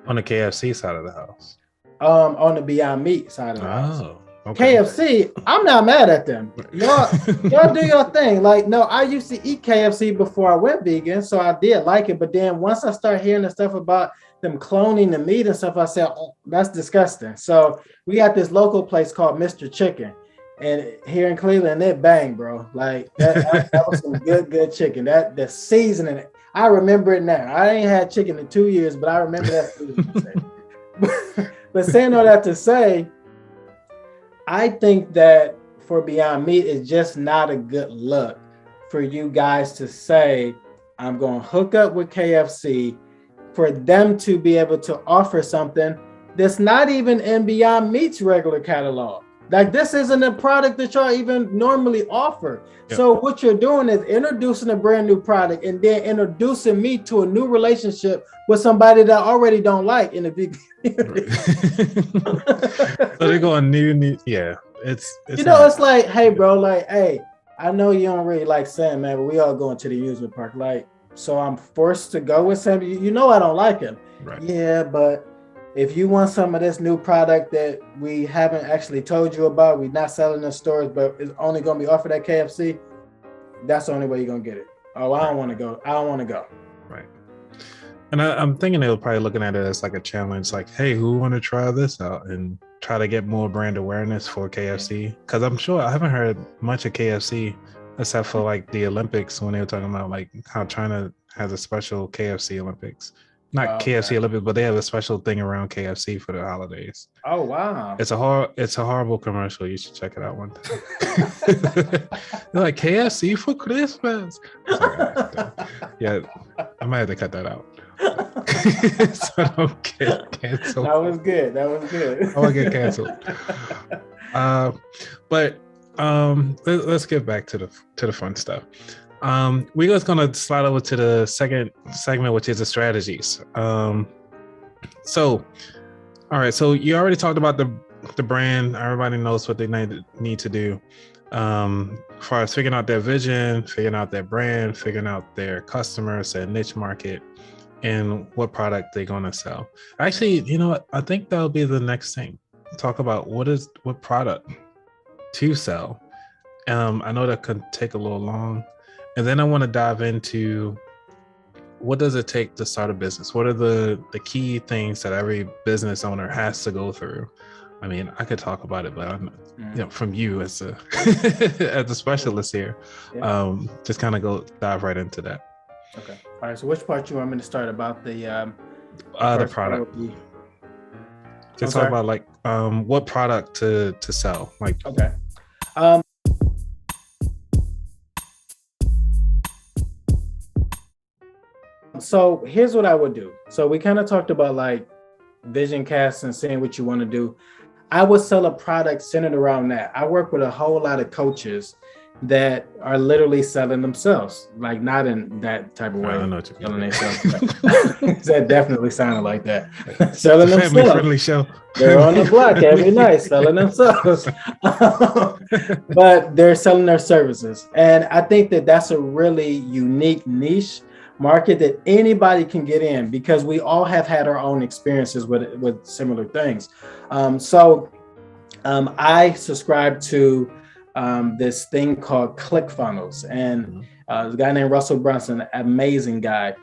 On the KFC side of the house.
On the Beyond Meat side of the house.
Okay.
KFC, I'm not mad at them. Y'all do your thing. Like, no, I used to eat KFC before I went vegan, so I did like it. But then once I started hearing the stuff about them cloning the meat and stuff, I said, oh, that's disgusting. So we got this local place called Mr. Chicken. And here in Cleveland, it bang, bro. Like that was some good chicken. The seasoning, I remember it now. I ain't had chicken in 2 years, but I remember that seasoning. But saying all that to say, I think that for Beyond Meat, it's just not a good look for you guys to say, I'm going to hook up with KFC, for them to be able to offer something that's not even in Beyond Meat's regular catalog. Like this isn't a product that y'all even normally offer. Yep. So what you're doing is introducing a brand new product and then introducing me to a new relationship with somebody that I already don't like in the big community.
So they're going new. Yeah. It's
it's like, hey, bro, like, hey, I know you don't really like Sam, man, but we all going to the amusement park. Like, so I'm forced to go with Sam. You know I don't like him.
Right.
Yeah, but if you want some of this new product that we haven't actually told you about, we're not selling in stores, but it's only going to be offered at KFC, that's the only way you're going to get it. Oh, I don't want to go. I don't want to go.
Right. And I'm thinking they were probably looking at it as like a challenge, like, hey, who want to try this out and try to get more brand awareness for KFC? Because I'm sure I haven't heard much of KFC except for like the Olympics when they were talking about like how China has a special KFC Olympics. Not KFC Olympics, but they have a special thing around KFC for the holidays.
Oh wow!
It's a horrible commercial. You should check it out one time. They're like KFC for Christmas. Sorry, yeah, I might have to cut that out. So I don't get canceled.
That was good. I
won't get canceled. But let's get back to the fun stuff. We're just gonna slide over to the second segment, which is the strategies. So you already talked about the brand. Everybody knows what they need to do. As far as figuring out their vision, figuring out their brand, figuring out their customers, their niche market, and what product they're gonna sell. Actually, you know what? I think that'll be the next thing. Talk about what product to sell. I know that could take a little long. And then I want to dive into what does it take to start a business? What are the key things that every business owner has to go through I mean, I could talk about it, but I'm, from you as a as a specialist here, just kind of dive right into that.
Okay. All right. So which part you want me to start about the
product? Just talk about like what product to sell. Like,
okay. So here's what I would do. So we kind of talked about like vision cast and saying what you want to do. I would sell a product centered around that. I work with a whole lot of coaches that are literally selling themselves, like not in that type of way.
I don't know what you're
selling themselves. That definitely sounded like that. Selling themselves.
Family-friendly show.
They're on the block every night selling themselves, but they're selling their services. And I think that that's a really unique niche market that anybody can get in, because we all have had our own experiences with similar things. I subscribe to this thing called ClickFunnels, and a guy named Russell Brunson, amazing guy.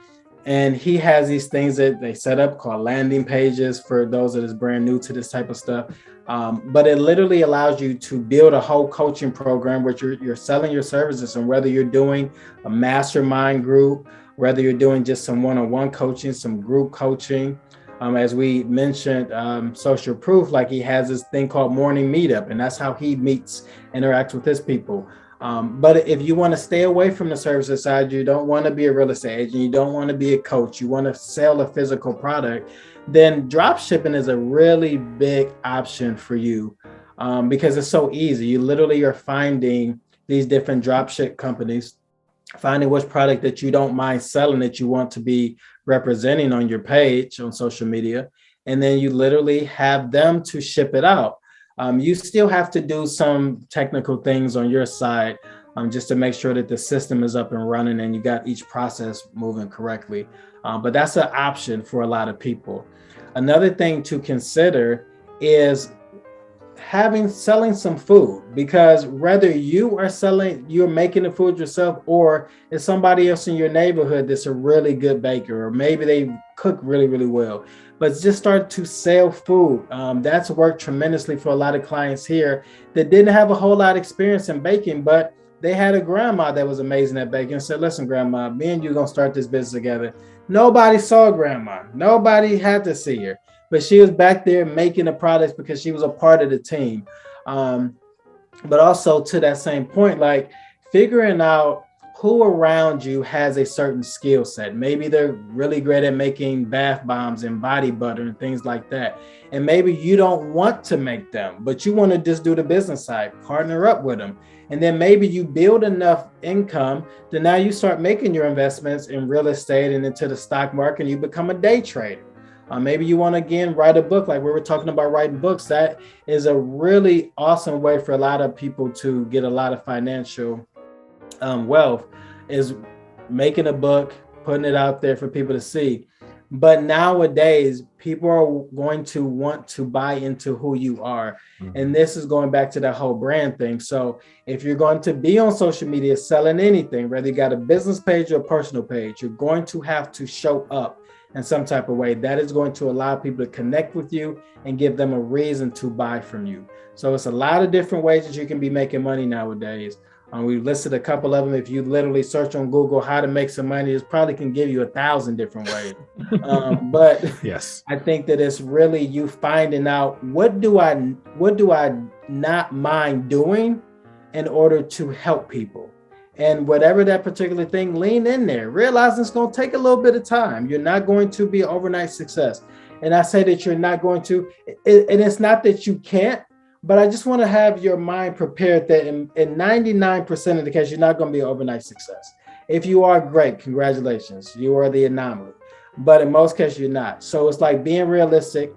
And he has these things that they set up called landing pages for those that is brand new to this type of stuff. But it literally allows you to build a whole coaching program where you're selling your services. And whether you're doing a mastermind group, whether you're doing just some one-on-one coaching, some group coaching, as we mentioned, Social Proof, like he has this thing called Morning Meetup, and that's how he interacts with his people. But if you want to stay away from the services side, you don't want to be a real estate agent, you don't want to be a coach, you want to sell a physical product, then drop shipping is a really big option for you, because it's so easy. You literally are finding these different drop ship companies, finding which product that you don't mind selling, that you want to be representing on your page on social media, and then you literally have them to ship it out. You still have to do some technical things on your side, just to make sure that the system is up and running and you got each process moving correctly. But that's an option for a lot of people. Another thing to consider is selling some food, because whether you're making the food yourself, or it's somebody else in your neighborhood that's a really good baker, or maybe they cook really, really well, but just start to sell food. That's worked tremendously for a lot of clients here that didn't have a whole lot of experience in baking, but they had a grandma that was amazing at baking and said, listen, grandma, me and you gonna start this business together. Nobody saw grandma. Nobody had to see her, but she was back there making the products because she was a part of the team. But also to that same point, like figuring out who around you has a certain skill set. Maybe they're really great at making bath bombs and body butter and things like that. And maybe you don't want to make them, but you want to just do the business side, partner up with them. And then maybe you build enough income that now you start making your investments in real estate and into the stock market, and you become a day trader. Maybe you want to, again, write a book, like we were talking about writing books. That is a really awesome way for a lot of people to get a lot of financial wealth, is making a book, putting it out there for people to see. But nowadays, people are going to want to buy into who you are. Mm-hmm. And this is going back to that whole brand thing. So if you're going to be on social media selling anything, whether you got a business page or a personal page, you're going to have to show up in some type of way. That is going to allow people to connect with you and give them a reason to buy from you. So it's a lot of different ways that you can be making money nowadays. We listed a couple of them. If you literally search on Google how to make some money, it probably can give you 1,000 different ways. But yes, I think that it's really you finding out what do I not mind doing in order to help people. And whatever that particular thing, lean in there. Realize it's going to take a little bit of time. You're not going to be an overnight success. And I say that you're not going to, and it's not that you can't, but I just want to have your mind prepared that in 99% of the case, you're not going to be an overnight success. If you are, great, congratulations. You are the anomaly. But in most cases, you're not. So it's like being realistic,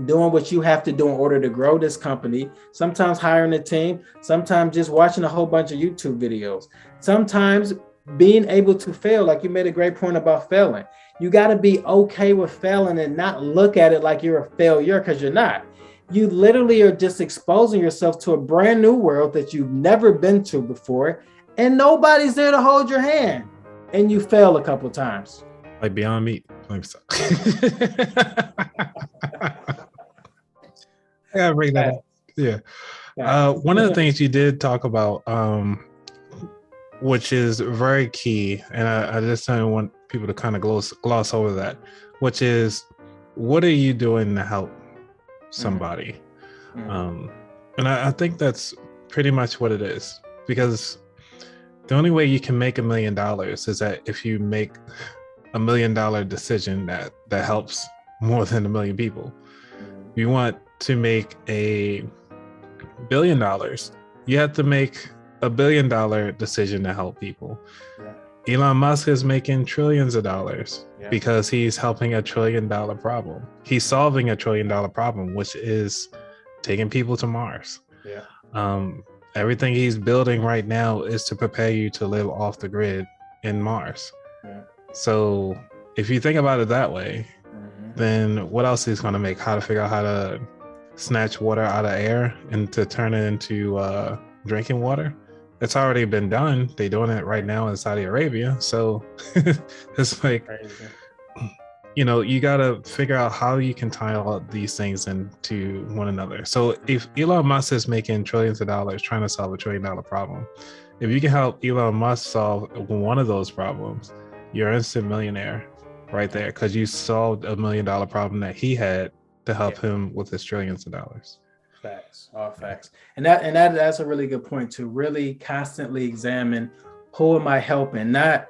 doing what you have to do in order to grow this company, sometimes hiring a team, sometimes just watching a whole bunch of YouTube videos, sometimes being able to fail. Like you made a great point about failing. You got to be okay with failing and not look at it like you're a failure, because you're not. You literally are just exposing yourself to a brand new world that you've never been to before, and nobody's there to hold your hand, and you fail a couple times.
Like Beyond Meat. gotta bring that up. Yeah. One of the things you did talk about, which is very key, and I just don't want people to kind of gloss over that, which is, what are you doing to help somebody? And I think that's pretty much what it is, because the only way you can make $1 million is that if you make $1 million decision that helps more than 1 million people. If you want to make $1 billion, you have to make $1 billion decision to help people. Elon Musk is making trillions of dollars because he's helping $1 trillion problem. He's solving $1 trillion problem, which is taking people to Mars. Everything he's building right now is to prepare you to live off the grid in Mars. So if you think about it that way, then what else is going to make? How to figure out how to snatch water out of air and to turn it into drinking water? It's already been done. They're doing it right now in Saudi Arabia. So it's like, you got to figure out how you can tie all these things into one another. So if Elon Musk is making trillions of dollars trying to solve $1 trillion problem, if you can help Elon Musk solve one of those problems, you're an instant millionaire right there, because you solved $1 million problem that he had to help him with his trillions of dollars.
Facts, all facts. And that's a really good point, to really constantly examine, who am I helping, not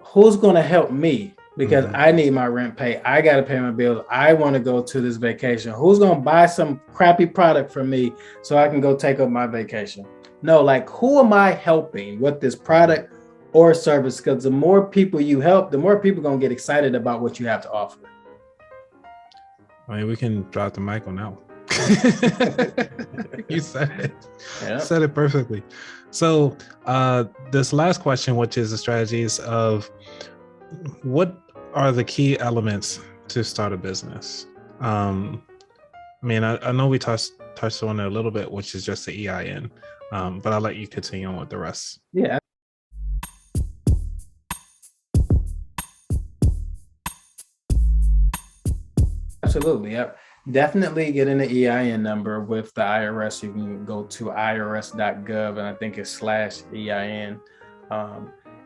who's going to help me, because I need my rent paid. I got to pay my bills. I want to go to this vacation. Who's going to buy some crappy product for me so I can go take up my vacation? No, like, who am I helping with this product or service? Because the more people you help, the more people are going to get excited about what you have to offer.
I mean, we can drop the mic on that one. You said it. Said it perfectly. So this last question, which is the strategies of, what are the key elements to start a business? I mean, I know we touched on it a little bit, which is just the EIN, but I'll let you continue on with the rest.
Yeah. Absolutely. Yep. Definitely get an EIN number with the IRS. You can go to irs.gov, and I think it's /EIN.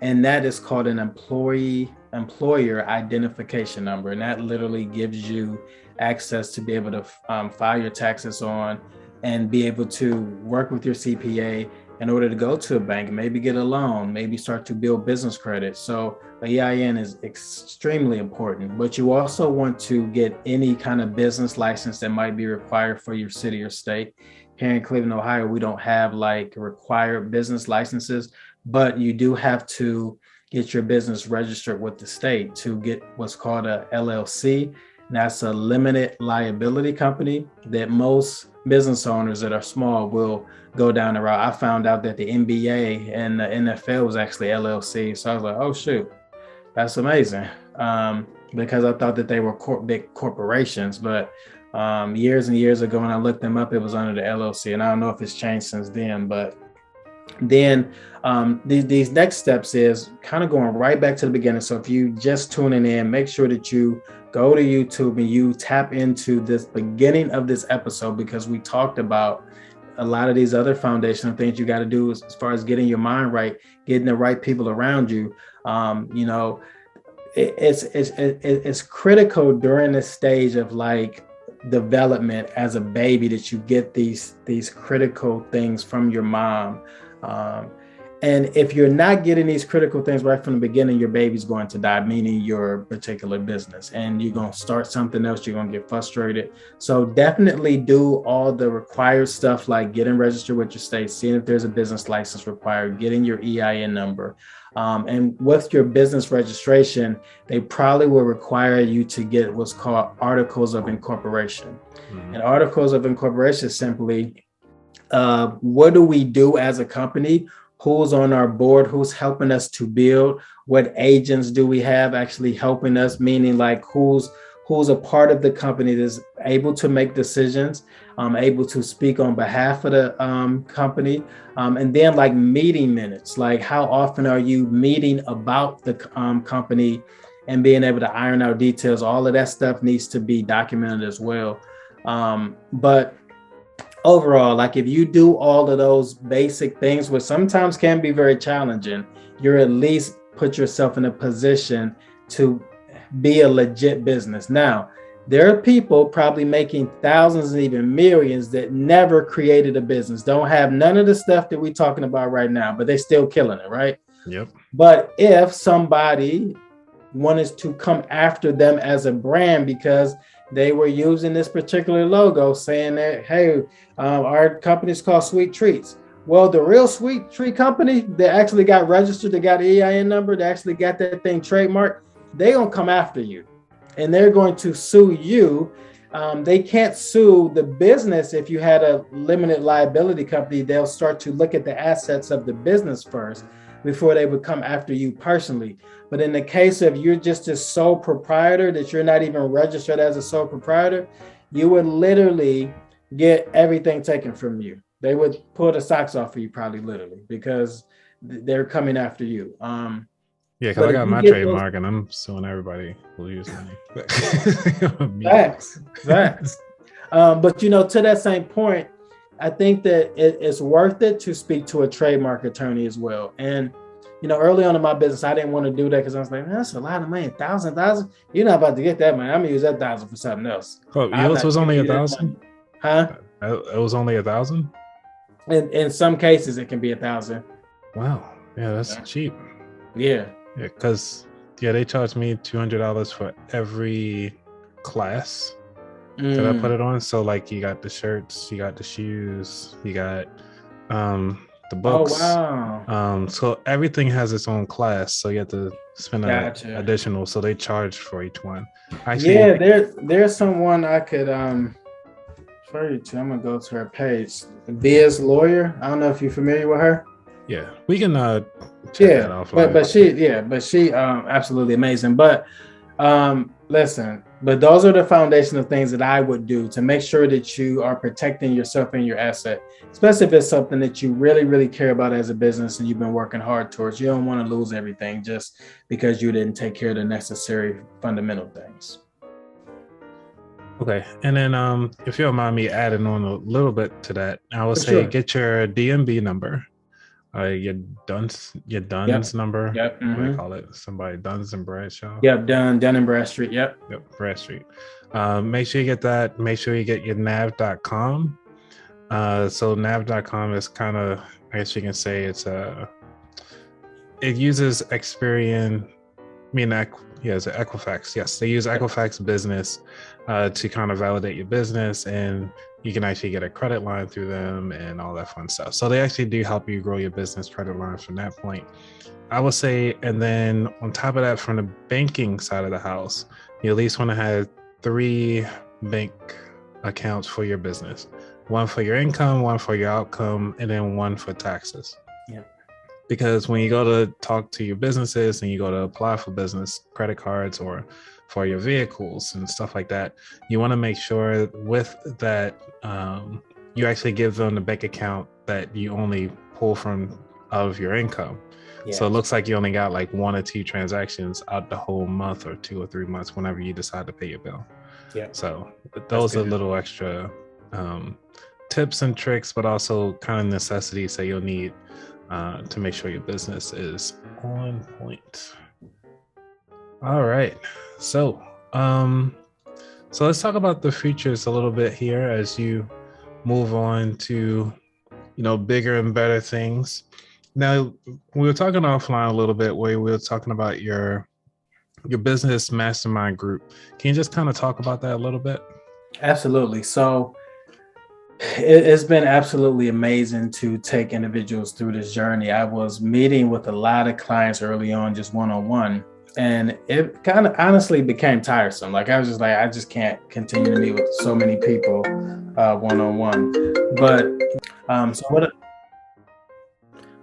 And that is called an employer identification number. And that literally gives you access to be able to file your taxes on and be able to work with your CPA in order to go to a bank, maybe get a loan, maybe start to build business credit. So the EIN is extremely important, but you also want to get any kind of business license that might be required for your city or state. Here in Cleveland, Ohio, we don't have like required business licenses, but you do have to get your business registered with the state to get what's called a LLC. And that's a limited liability company that most business owners that are small will go down the route. I found out that the NBA and the NFL was actually LLC. So I was like, oh, shoot, that's amazing. Because I thought that they were big corporations, but years and years ago when I looked them up, it was under the LLC. And I don't know if it's changed since then, but then these next steps is kind of going right back to the beginning. So if you just tuning in, make sure that you go to YouTube and you tap into this beginning of this episode, because we talked about a lot of these other foundational things you got to do as far as getting your mind right, getting the right people around you. It's critical during this stage of like development as a baby that you get these critical things from your mom. And if you're not getting these critical things right from the beginning, your baby's going to die, meaning your particular business, and you're going to start something else. You're going to get frustrated. So definitely do all the required stuff, like getting registered with your state, seeing if there's a business license required, getting your EIN number. And with your business registration, they probably will require you to get what's called articles of incorporation. And articles of incorporation is simply, what do we do as a company? Who's on our board? Who's helping us to build? What agents do we have actually helping us? Meaning like who's a part of the company that's able to make decisions, able to speak on behalf of the company. And then like meeting minutes, like how often are you meeting about the company and being able to iron out details? All of that stuff needs to be documented as well. But overall, like if you do all of those basic things, which sometimes can be very challenging, you're at least put yourself in a position to be a legit business. Now, there are people probably making thousands and even millions that never created a business, don't have none of the stuff that we're talking about right now, but they're still killing it, right?
Yep.
But if somebody wanted to come after them as a brand because they were using this particular logo saying that, hey, our company is called Sweet Treats. Well, the real Sweet Treat company that actually got registered, that got an EIN number, that actually got that thing trademarked, they gonna come after you and they're going to sue you. They can't sue the business. If you had a limited liability company, they'll start to look at the assets of the business first before they would come after you personally. But in the case of you're just a sole proprietor, that you're not even registered as a sole proprietor, you would literally get everything taken from you. They would pull the socks off for you, probably literally, because they're coming after you.
Yeah, because I got my trademark and I'm suing everybody who use money.
Facts. But to that same point, I think that it's worth it to speak to a trademark attorney as well. And early on in my business, I didn't want to do that because I was like, man, that's a lot of money. 1,000. You're not about to get that money. I'm gonna use that 1,000 for something else.
Oh, yours was only 1,000?
Huh?
It was only 1,000?
In some cases, it can be 1,000.
Wow. Yeah, that's cheap.
Yeah.
Yeah, because they charged me $200 for every class that I put it on. So like, you got the shirts, you got the shoes, you got the books.
Oh wow.
So everything has its own class. So you have to spend additional. So they charge for each one.
Actually, there's someone I could show you to. I'm gonna go to her page. Biz Lawyer. I don't know if you're familiar with her.
Yeah, we can check that offline.
But she absolutely amazing. But listen, but those are the foundational things that I would do to make sure that you are protecting yourself and your asset, especially if it's something that you really, really care about as a business and you've been working hard towards. You don't want to lose everything just because you didn't take care of the necessary fundamental things.
Okay, and then if you don't mind me adding on a little bit to that, I would say get your DMB number. Your Dunn's number.
Yep.
What do they call it? Somebody Dunn's and Bradshaw.
Yep. Dun and Bradstreet. Yep.
Bradstreet. Make sure you get that. Make sure you get your nav.com. So nav.com is kind of, I guess you can say it uses Experian. It's Equifax. Yes, they use Equifax Business to kind of validate your business, and you can actually get a credit line through them and all that fun stuff. So they actually do help you grow your business credit lines from that point, I would say. And then on top of that, from the banking side of the house, you at least want to have 3 bank accounts for your business. 1 for your income, 1 for your outcome, and then 1 for taxes.
Yeah.
Because when you go to talk to your businesses and you go to apply for business credit cards or for your vehicles and stuff like that, you want to make sure with that you actually give them the bank account that you only pull from out of your income. Yes. So it looks like you only got like 1 or 2 transactions out the whole month or 2 or 3 months whenever you decide to pay your bill. Yeah. So those are little extra tips and tricks, but also kind of necessities that you'll need to make sure your business is on point. All right. So let's talk about the futures a little bit here as you move on to, bigger and better things. Now, we were talking offline a little bit where we were talking about your business mastermind group. Can you just kind of talk about that a little bit?
Absolutely. So it's been absolutely amazing to take individuals through this journey. I was meeting with a lot of clients early on, just one-on-one, and it kind of honestly became tiresome. Like I was just like, I just can't continue to meet with so many people one-on-one. But so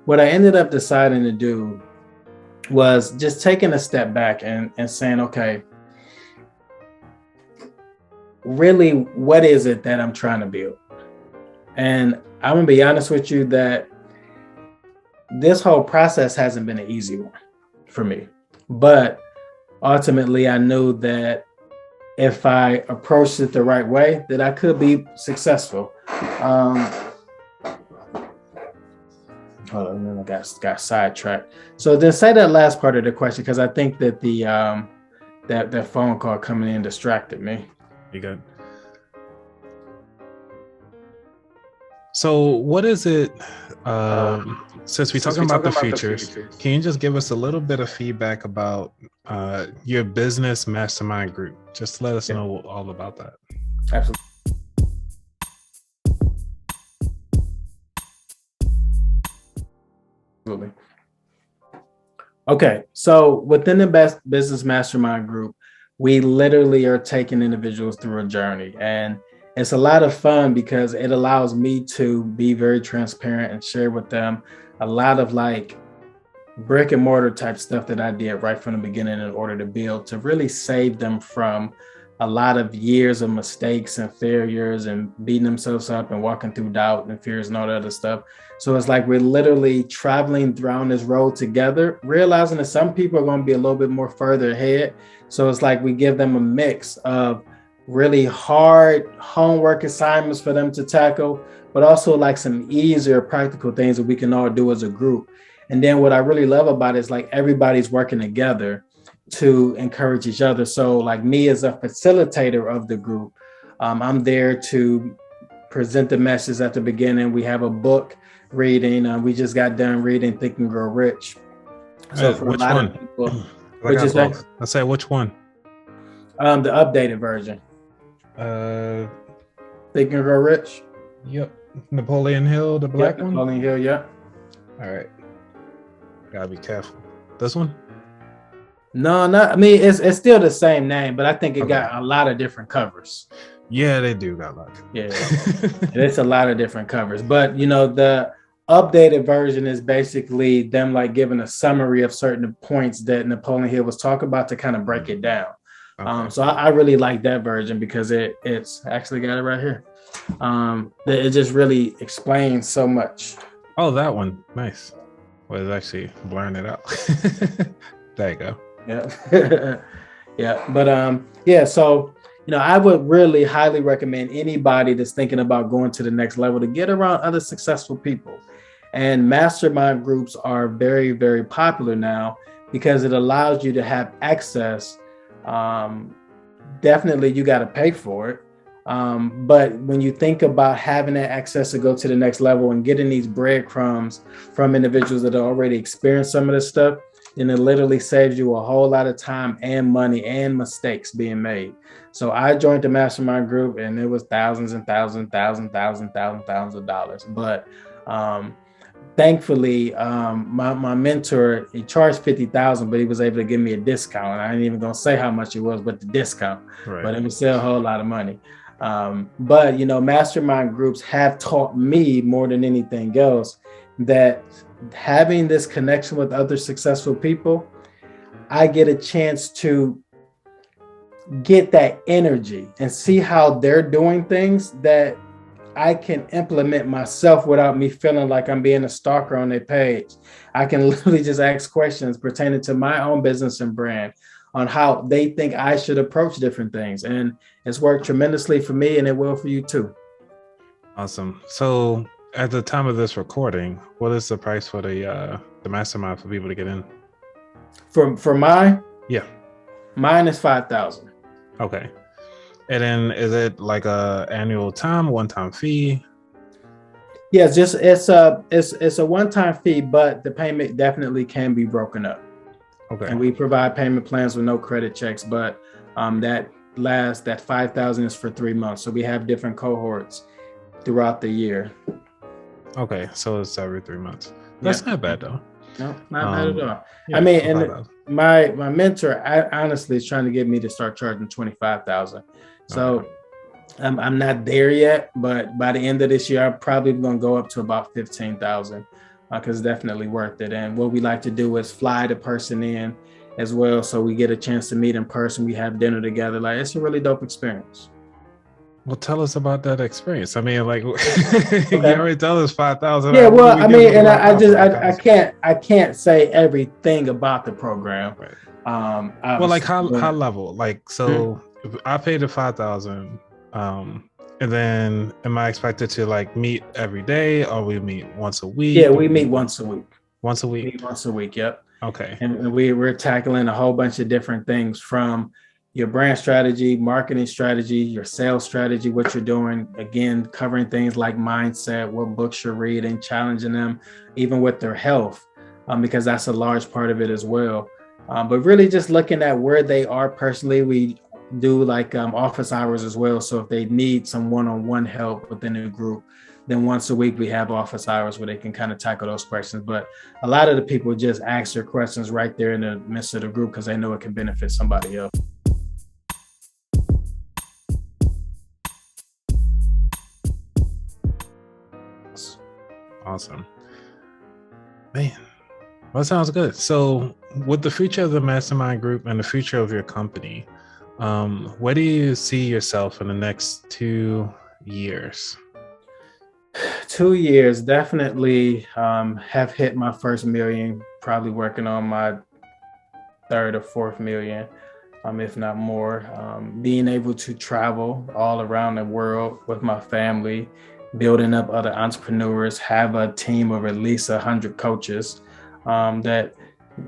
what I ended up deciding to do was just taking a step back and saying, okay, really, what is it that I'm trying to build? And I'm gonna be honest with you that this whole process hasn't been an easy one for me. But ultimately, I knew that if I approached it the right way, that I could be successful. Hold on, then I got sidetracked. So then say that last part of the question, because I think that the that phone call coming in distracted me.
You good? So what is it? Since we're talking about the features, can you just give us a little bit of feedback about your business mastermind group? Just let us know all about that.
Absolutely. Okay, so within the best business mastermind group, we literally are taking individuals through a journey, and it's a lot of fun because it allows me to be very transparent and share with them a lot of like brick and mortar type stuff that I did right from the beginning in order to build, to really save them from a lot of years of mistakes and failures and beating themselves up and walking through doubt and fears and all that other stuff. So it's like we're literally traveling down this road together, realizing that some people are going to be a little bit more further ahead. So it's like we give them a mix of really hard homework assignments for them to tackle, but also like some easier practical things that we can all do as a group. And then what I really love about it is like everybody's working together to encourage each other. So like me as a facilitator of the group, I'm there to present the message at the beginning. We have a book reading. We just got done reading Think and Grow Rich. So for
which
a lot
one?
of people,
I say which one?
The updated version. Think and Grow Rich.
Yep. Napoleon Hill, the black one.
Napoleon Hill, yeah.
All right. Gotta be careful. This one?
No, not. I mean, it's still the same name, but I think it got a lot of different covers.
Yeah, they do got a lot.
Yeah, it's a lot of different covers. But you know, the updated version is basically them like giving a summary of certain points that Napoleon Hill was talking about to kind of break it down. Okay. So I really like that version because it's actually got it right here. It just really explains so much.
Oh, that one, nice. Well, it's actually blurring it out. There you go.
Yeah. Yeah. But yeah, so you know, I would really highly recommend anybody that's thinking about going to the next level to get around other successful people. And mastermind groups are very, very popular now because it allows you to have access. Definitely you got to pay for it. But when you think about having that access to go to the next level and getting these breadcrumbs from individuals that have already experienced some of this stuff, then it literally saves you a whole lot of time and money and mistakes being made. So I joined the mastermind group and it was thousands and thousands of dollars. But thankfully, my mentor, he charged $50,000, but he was able to give me a discount. I ain't even gonna say how much it was, but the discount. Right. But it was still a whole lot of money. But you know, mastermind groups have taught me more than anything else that having this connection with other successful people, I get a chance to get that energy and see how they're doing things that I can implement myself without me feeling like I'm being a stalker on their page. I can literally just ask questions pertaining to my own business and brand on how they think I should approach different things. And it's worked tremendously for me, and it will for you too.
Awesome. So at the time of this recording, what is the price for the mastermind for people to get in?
For mine?
Yeah.
Mine is $5,000.
Okay. And then is it like a annual one-time fee?
Yes, it's a one-time fee, but the payment definitely can be broken up. Okay. And we provide payment plans with no credit checks, but that $5,000 is for 3 months. So we have different cohorts throughout the year.
Okay, so it's every 3 months. That's not bad though.
No, not bad at all. Yeah, I mean, and my mentor, honestly, is trying to get me to start charging $25,000. So I'm not there yet, but by the end of this year, I'm probably going to go up to about $15,000 because it's definitely worth it. And what we like to do is fly the person in as well, so we get a chance to meet in person. We have dinner together. Like, it's a really dope experience.
Well, tell us about that experience. I mean, like, you already tell us 5,000.
Yeah, well, I mean, and I can't say everything about the program.
Right. Well, like high level, like, so I paid the 5,000. And then am I expected to like meet every day, or we meet once a week?
Yeah, we meet once a week.
Once a week.
Meet once a week. Yep.
Okay.
And we're tackling a whole bunch of different things, from your brand strategy, marketing strategy, your sales strategy, what you're doing, again, covering things like mindset, what books you're reading, challenging them, even with their health, because that's a large part of it as well. But really just looking at where they are personally. We do like office hours as well. So if they need some one-on-one help within a group, then once a week we have office hours where they can kind of tackle those questions. But a lot of the people just ask their questions right there in the midst of the group because they know it can benefit somebody else.
Awesome. Man, well, that sounds good. So with the future of the mastermind group and the future of your company, where do you see yourself in the next 2 years?
2 years, definitely have hit my first million, probably working on my third or fourth million, if not more. Being able to travel all around the world with my family, building up other entrepreneurs, have a team of at least 100 coaches that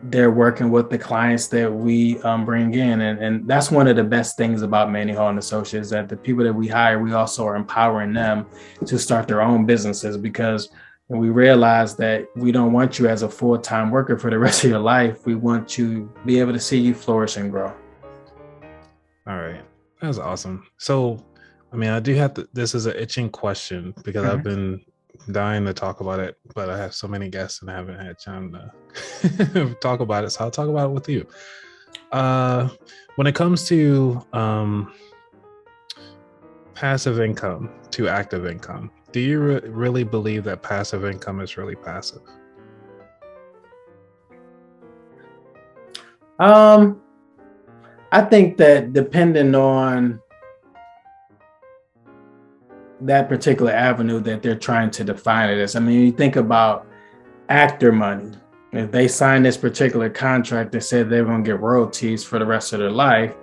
they're working with the clients that we bring in. And that's one of the best things about Manny Hall Associates, that the people that we hire, we also are empowering them to start their own businesses, because we realize that we don't want you as a full-time worker for the rest of your life. We want to be able to see you flourish and grow.
All right. That's awesome. So, I mean, I do have to, this is an itching question because I've been dying to talk about it, but I have so many guests and I haven't had time to talk about it. So I'll talk about it with you. When it comes to passive income to active income, do you really believe that passive income is really passive?
I think that depending on that particular avenue that they're trying to define it as. I mean, you think about actor money. If they sign this particular contract that said they're going to get royalties for the rest of their life,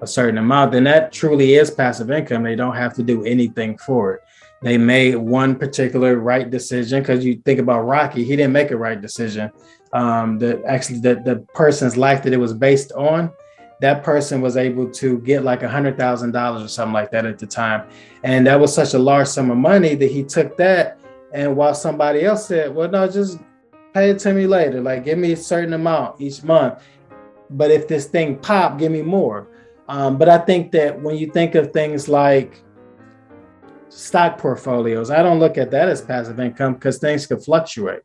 a certain amount, then that truly is passive income. They don't have to do anything for it. They made one particular right decision, because you think about Rocky, he didn't make a right decision. The person's life that it was based on, that person was able to get like $100,000 or something like that at the time. And that was such a large sum of money that he took that. And while somebody else said, well, no, just pay it to me later. Like, give me a certain amount each month. But if this thing pop, give me more. But I think that when you think of things like stock portfolios, I don't look at that as passive income, because things could fluctuate.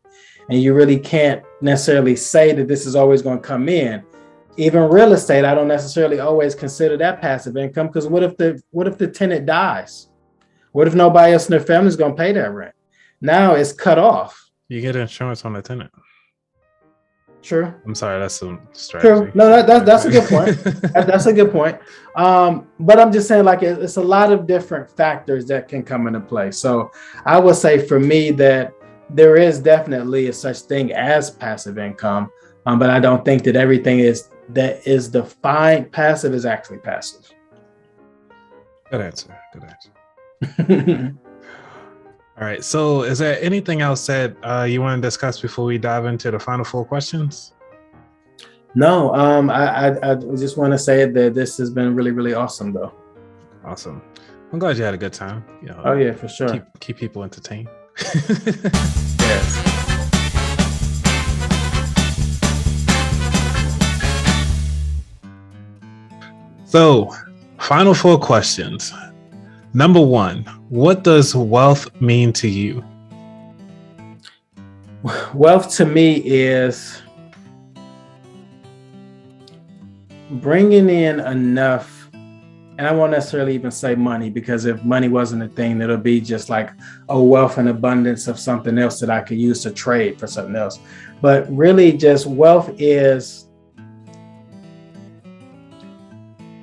And you really can't necessarily say that this is always going to come in. Even real estate, I don't necessarily always consider that passive income, because what if the tenant dies? What if nobody else in their family is going to pay that rent? Now it's cut off.
You get insurance on the tenant.
True.
I'm sorry, that's some strategy.
True. No, that's a good point. That's a good point. But I'm just saying, like, it's a lot of different factors that can come into play. So I would say for me that there is definitely a such thing as passive income, but I don't think that everything that is defined passive is actually passive.
Good answer. All right. So is there anything else that you want to discuss before we dive into the final 4 questions?
No, I just want to say that this has been really, really awesome, though.
Awesome. I'm glad you had a good time. You know,
oh, yeah, for sure.
Keep people entertained.
Yes.
So, final 4 questions. Number 1, what does wealth mean to you?
Wealth to me is bringing in enough, and I won't necessarily even say money, because if money wasn't a thing, it'll be just like a wealth and abundance of something else that I could use to trade for something else. But really, just wealth is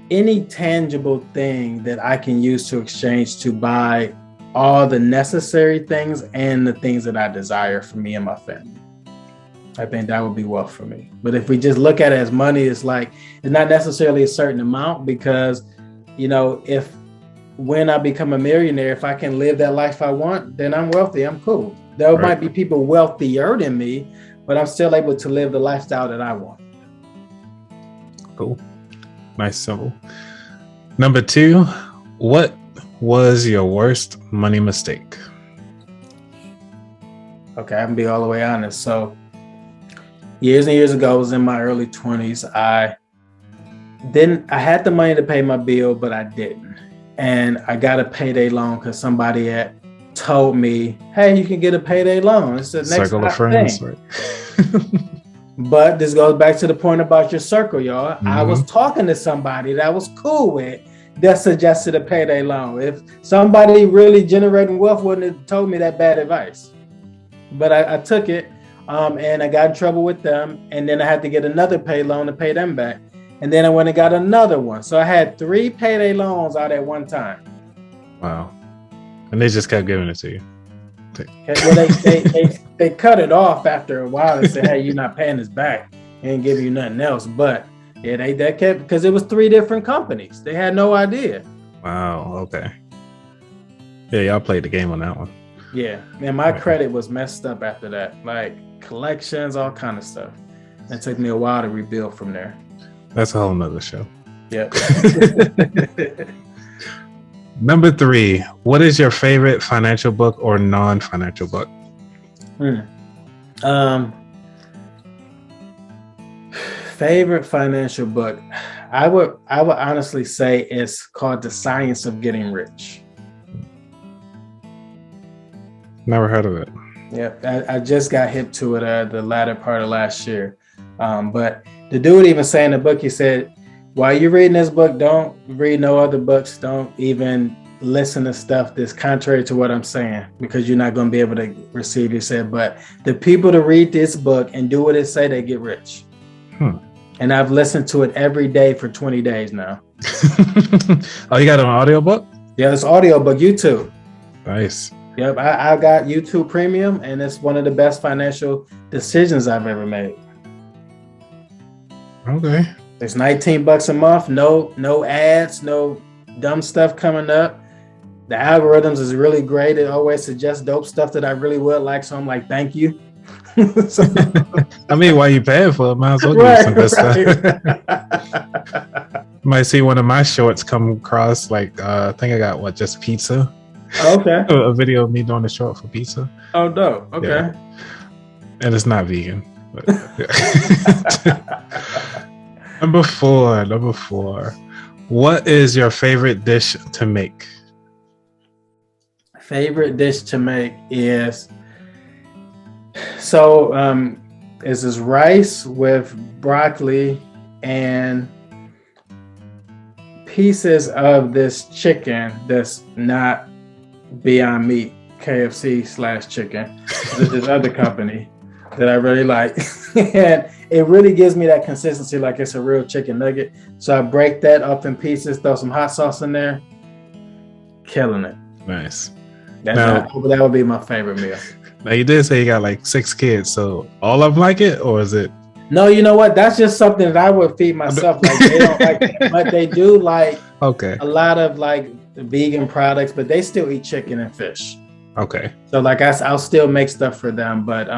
any tangible thing that I can use to exchange to buy all the necessary things and the things that I desire for me and my family. I think that would be wealth for me. But if we just look at it as money, it's like, it's not necessarily a certain amount, because if when I become a millionaire, if I can live that life I want, then I'm wealthy. I'm cool. There might be people wealthier than me, but I'm still able to live the lifestyle that I want.
Cool. Nice, simple. Number 2, what was your worst money mistake?
Okay, I can be all the way honest. So years and years ago, I was in my early 20s. I had the money to pay my bill, but I didn't. And I got a payday loan because somebody had told me, hey, you can get a payday loan. It's the next
circle of friends. Right?
But this goes back to the point about your circle, y'all. Mm-hmm. I was talking to somebody that I was cool with that suggested a payday loan. If somebody really generating wealth wouldn't have told me that bad advice. But I took it and I got in trouble with them. And then I had to get another pay loan to pay them back. And then I went and got another one. So I had 3 payday loans out at one time.
Wow. And they just kept giving it to you.
Well, they cut it off after a while and said, hey, you're not paying this back. Ain't giving you nothing else. But yeah, they kept, because it was 3 different companies. They had no idea.
Wow. Okay. Yeah, y'all played the game on that one.
Yeah. And my credit was messed up after that. Like collections, all kind of stuff. It took me a while to rebuild from there.
That's a whole nother show.
Yeah.
Number 3, what is your favorite financial book or non-financial book?
Favorite financial book. I would honestly say it's called The Science of Getting Rich.
Never heard of it.
Yeah, I just got hip to it the latter part of last year. But the dude even say in the book, he said, while you're reading this book, don't read no other books. Don't even listen to stuff that's contrary to what I'm saying, because you're not going to be able to receive. He said, but the people to read this book and do what it say, they get rich. And I've listened to it every day for 20 days now.
Oh, you got an audiobook?
Yeah, it's audiobook, YouTube.
Nice.
Yep, I got YouTube Premium, and it's one of the best financial decisions I've ever made.
Okay.
It's $19 a month, no ads, no dumb stuff coming up. The algorithms is really great. It always suggests dope stuff that I really would like. So I'm like, thank you. So,
I mean, while you paying for it, might as well give you some good stuff. You might see one of my shorts come across, like I think I got just pizza.
Okay.
A video of me doing a short for pizza.
Oh, dope. Okay.
Yeah. And it's not vegan. But, Number four. What is your favorite dish to make?
Favorite dish to make is is this rice with broccoli and pieces of this chicken that's not Beyond Meat, KFC/chicken. This other company that I really like. And it really gives me that consistency like it's a real chicken nugget. So I break that up in pieces, throw some hot sauce in there. Killing it.
Nice.
That would be my favorite meal.
Now you did say you got like 6 kids, so all of them like it, or is it?
No, you know what? That's just something that I would feed myself. Like they don't like it, but they do like a lot of like vegan products, but they still eat chicken and fish.
Okay.
So like I'll still make stuff for them, but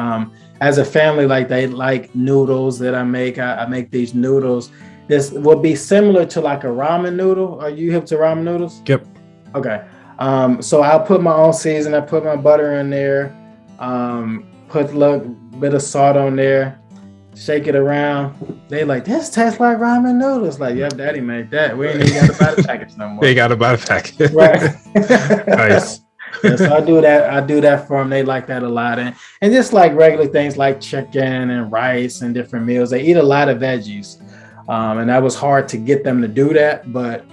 as a family, like they like noodles that I make. I make these noodles. This will be similar to like a ramen noodle. Are you hip to ramen noodles?
Yep.
Okay. So I'll put my own season. I put my butter in there. Put a little bit of salt on there. Shake it around. They like, this tastes like ramen noodles. Like, yep, Daddy made that. We ain't even got to buy the package no more.
They got to buy the package.
Right.
Nice.
Yeah, so I do that for them. They like that a lot. And just like regular things like chicken and rice and different meals. They eat a lot of veggies. And that was hard to get them to do that. But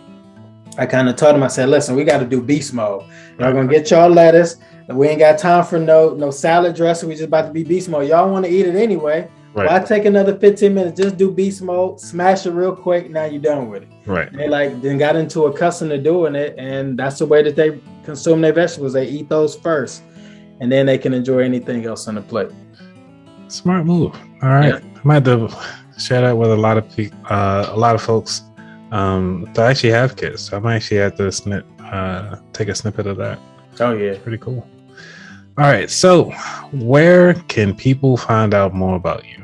I kind of told them, I said, listen, we got to do beast mode. Y'all going to get y'all lettuce. We ain't got time for no salad dressing. We just about to be beast mode. Y'all want to eat it anyway. Right. Why take another 15 minutes? Just do beast mode, smash it real quick. Now you're done with it.
Right.
They then got into a custom to doing it, and that's the way that they consume their vegetables. They eat those first, and then they can enjoy anything else on the plate.
Smart move. All right, yeah. I might have to share that with a lot of folks to actually have kids. So I might actually have to take a snippet of that.
Oh yeah,
it's pretty cool. All right, so where can people find out more about you?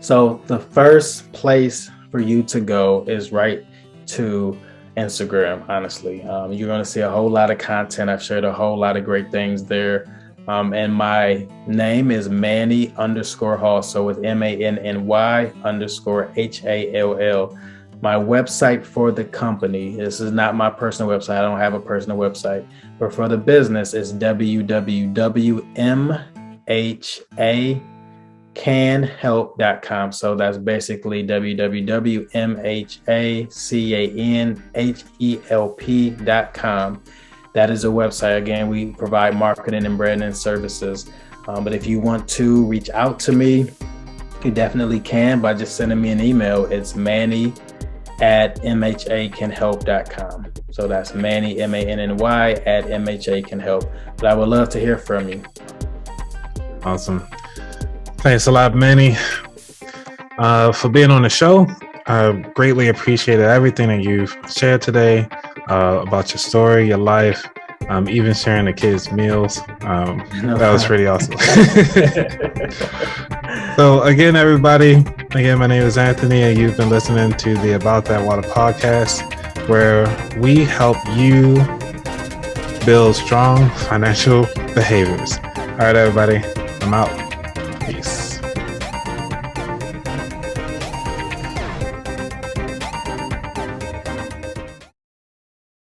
So the first place for you to go is right to Instagram. Honestly, you're going to see a whole lot of content. I've shared a whole lot of great things there. And my name is Manny_Hall. So with MANNY_HALL. My website for the company, this is not my personal website. I don't have a personal website, but for the business is www.mhacanhelp.com. So that's basically www.mhacanhelp.com. That is a website. Again, we provide marketing and branding services. But if you want to reach out to me, you definitely can by just sending me an email. It's Manny@mhacanhelp.com. So that's Manny, MANNY @mhacanhelp. But I would love to hear from you.
Awesome. Thanks a lot, Manny, for being on the show. I greatly appreciated everything that you've shared today about your story, your life, even sharing the kids' meals. That was pretty awesome. So again, everybody, my name is Anthony, and you've been listening to the About That Water podcast, where we help you build strong financial behaviors. All right, everybody, I'm out.